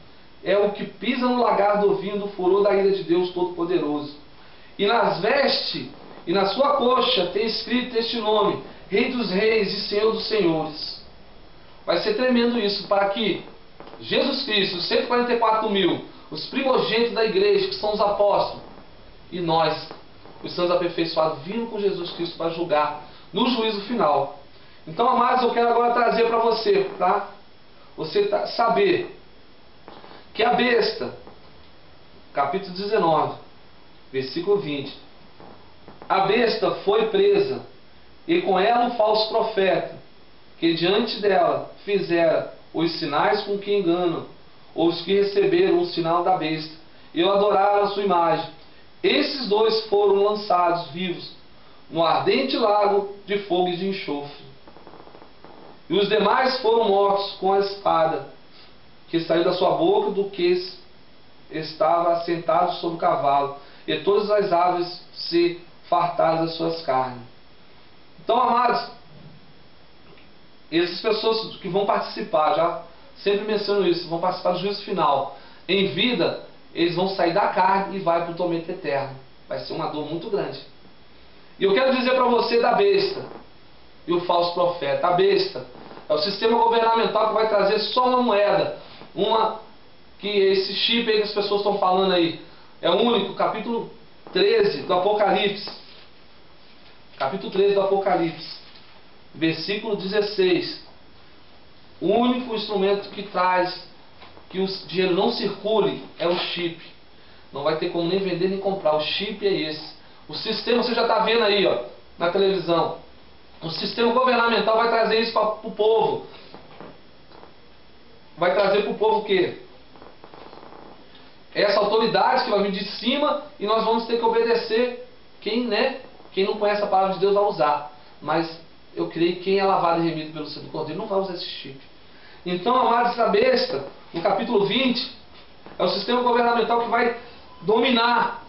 é o que pisa no lagar do vinho do furor da ira de Deus Todo-Poderoso. E nas vestes e na sua coxa tem escrito este nome: Rei dos Reis e Senhor dos Senhores. Vai ser tremendo isso, para que Jesus Cristo, os 144 mil, os primogênitos da igreja, que são os apóstolos, e nós, os santos aperfeiçoados, vindo com Jesus Cristo para julgar no juízo final. Então, amados, eu quero agora trazer para você, tá? Você saber que a besta, capítulo 19, versículo 20, a besta foi presa, e com ela um falso profeta, que diante dela fizera os sinais com que enganam, ou os que receberam o sinal da besta, e adoraram a sua imagem. Esses dois foram lançados vivos no ardente lago de fogo e de enxofre. E os demais foram mortos com a espada que saiu da sua boca do que estava assentado sobre o cavalo, e todas as aves se fartaram das suas carnes. Então, amados, essas pessoas que vão participar, já sempre menciono isso, vão participar do juízo final. Em vida, eles vão sair da carne e vai para o tormento eterno. Vai ser uma dor muito grande. E eu quero dizer para você da besta e o falso profeta. A besta é o sistema governamental que vai trazer só uma moeda. Uma que esse chip aí que as pessoas estão falando aí. É o único, capítulo 13 do Apocalipse. Capítulo 13 do Apocalipse. Versículo 16. O único instrumento que traz que o dinheiro não circule é o chip. Não vai ter como nem vender nem comprar. O chip é esse. O sistema, você já está vendo aí, ó, na televisão. O sistema governamental vai trazer isso para o povo. Vai trazer para o povo o quê? Essa autoridade que vai vir de cima, e nós vamos ter que obedecer. Quem não conhece a palavra de Deus vai usar. Mas eu creio que quem é lavado e remido pelo sangue do Cordeiro não vai usar esse chip. Então, amados, essa besta, no capítulo 20, é o sistema governamental que vai dominar,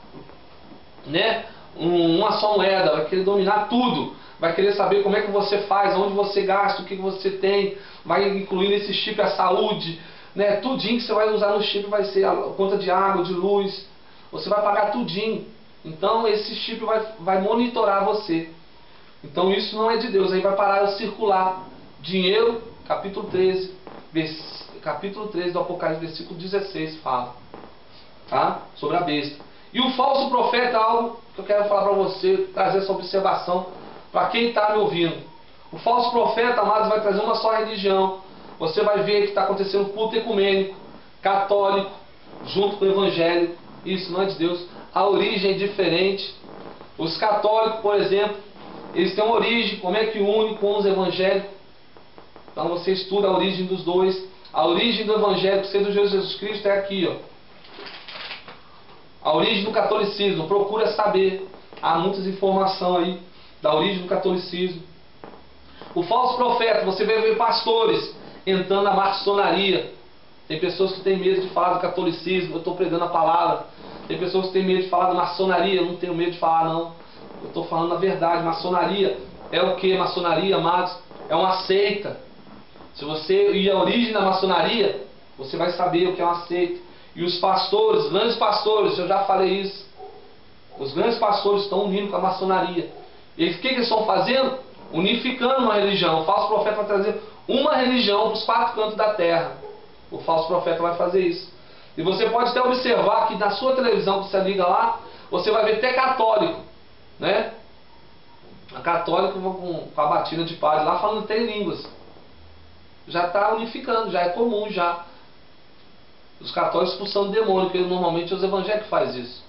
né, uma só moeda, vai querer dominar tudo, vai querer saber como é que você faz, onde você gasta, o que você tem, vai incluir nesse chip a saúde, né, tudinho que você vai usar no chip vai ser a conta de água, de luz, você vai pagar tudinho. Então esse chip vai monitorar você. Então isso não é de Deus, aí vai parar de circular dinheiro. Capítulo 13 do Apocalipse, versículo 16 fala, tá? Sobre a besta. E o falso profeta é algo que eu quero falar para você, trazer essa observação para quem está me ouvindo. O falso profeta, amados, vai trazer uma só religião. Você vai ver que está acontecendo culto ecumênico, católico, junto com o evangélico. Isso não é de Deus. A origem é diferente. Os católicos, por exemplo, eles têm uma origem, como é que une com os evangélicos? Então você estuda a origem dos dois. A origem do evangélico, sendo Jesus Cristo, é aqui, ó. A origem do catolicismo, procura saber. Há muitas informações aí da origem do catolicismo. O falso profeta, você vai ver pastores entrando na maçonaria. Tem pessoas que têm medo de falar do catolicismo, eu estou pregando a palavra. Tem pessoas que têm medo de falar da maçonaria, eu não tenho medo de falar não. Eu estou falando a verdade. Maçonaria é o que? Maçonaria, amados? É uma seita. Se você ir à origem da maçonaria, você vai saber o que é uma seita. E os pastores, os grandes pastores, eu já falei isso. Os grandes pastores estão unindo com a maçonaria. E o que eles estão fazendo? Unificando uma religião. O falso profeta vai trazer uma religião para os 4 cantos da terra. O falso profeta vai fazer isso. E você pode até observar que na sua televisão, que você liga lá, você vai ver até católico, né? A católica com a batina de padre lá falando até em línguas. já está unificando, já é comum já. Os católicos expulsando demônio, porque normalmente os evangélicos fazem isso.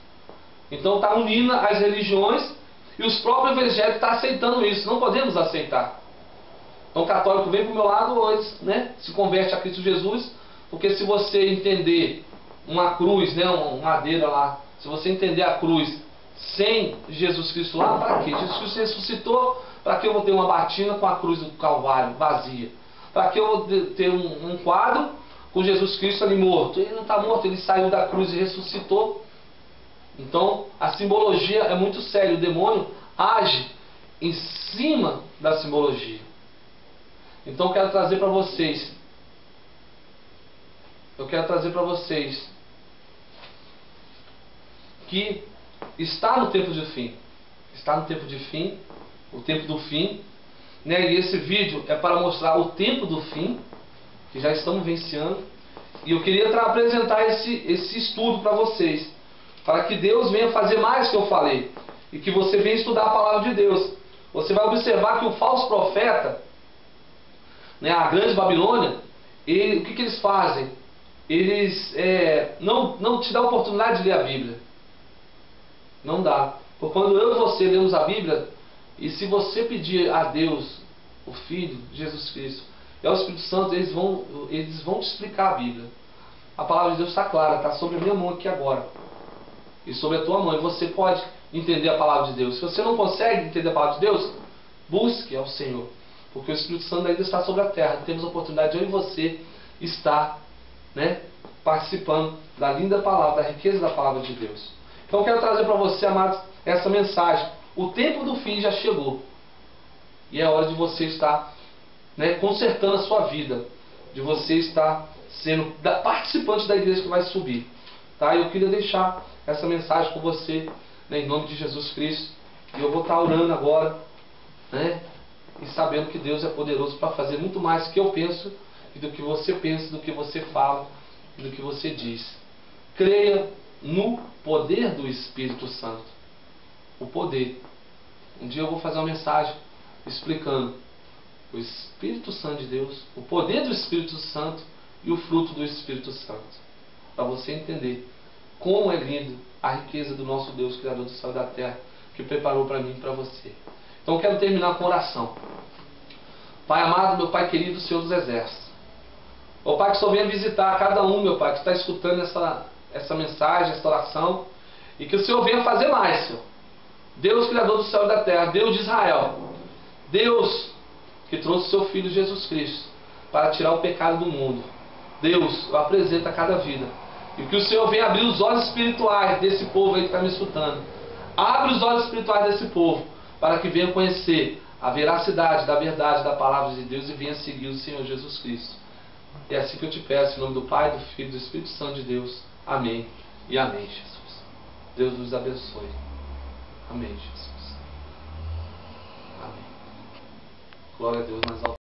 Então está unindo as religiões e os próprios evangélicos estão aceitando isso. Não podemos aceitar. Então o católico vem para o meu lado hoje, né? Se converte a Cristo Jesus, porque se você entender uma cruz, né? Uma madeira lá, se você entender a cruz sem Jesus Cristo lá, para quê? Jesus Cristo ressuscitou, para que eu vou ter uma batina com a cruz do Calvário vazia? Para que eu vou ter um quadro com Jesus Cristo ali morto? Ele não está morto, ele saiu da cruz e ressuscitou. Então a simbologia é muito séria. O demônio age em cima da simbologia. Então eu quero trazer para vocês, que está no tempo de fim. Está no tempo de fim, o tempo do fim, né? E esse vídeo é para mostrar o tempo do fim, que já estamos vivenciando. E eu queria apresentar esse estudo para vocês, para que Deus venha fazer mais que eu falei, e que você venha estudar a palavra de Deus. Você vai observar que o falso profeta, né, a grande Babilônia, o que eles fazem? Eles não te dão a oportunidade de ler a Bíblia. Não dá. Porque quando eu e você lemos a Bíblia, e se você pedir a Deus, o Filho, Jesus Cristo, e ao Espírito Santo, eles vão te explicar a Bíblia. A palavra de Deus está clara, está sobre a minha mão aqui agora. E sobre a tua mão. E você pode entender a palavra de Deus. Se você não consegue entender a palavra de Deus, busque ao Senhor. Porque o Espírito Santo ainda está sobre a terra. Temos a oportunidade de eu e você estar, né, participando da linda palavra, da riqueza da palavra de Deus. Então eu quero trazer para você, amados, essa mensagem. O tempo do fim já chegou. E é hora de você estar, né, consertando a sua vida. De você estar sendo participante da igreja que vai subir. Tá? Eu queria deixar essa mensagem com você, né, em nome de Jesus Cristo. E eu vou estar orando agora, né, e sabendo que Deus é poderoso para fazer muito mais do que eu penso, e do que você pensa, do que você fala, e do que você diz. Creia no poder do Espírito Santo. O poder. Um dia eu vou fazer uma mensagem explicando o Espírito Santo de Deus, o poder do Espírito Santo e o fruto do Espírito Santo. Para você entender como é lindo a riqueza do nosso Deus, Criador do céu e da terra, que preparou para mim e para você. Então eu quero terminar com oração. Pai amado, meu Pai querido, Senhor dos Exércitos. Ó Pai, que o Senhor venha visitar cada um, meu Pai, que está escutando essa mensagem, essa oração. E que o Senhor venha fazer mais, Senhor. Deus, Criador do céu e da terra, Deus de Israel. Deus que trouxe o seu Filho Jesus Cristo para tirar o pecado do mundo. Deus, eu apresento a cada vida. E que o Senhor venha abrir os olhos espirituais desse povo aí que está me escutando. Abre os olhos espirituais desse povo, para que venha conhecer a veracidade da verdade da palavra de Deus e venha seguir o Senhor Jesus Cristo. É assim que eu te peço, em nome do Pai, do Filho e do Espírito Santo de Deus. Amém e amém, Jesus. Deus nos abençoe. Amém, Jesus. Amém. Glória a Deus nas alturas.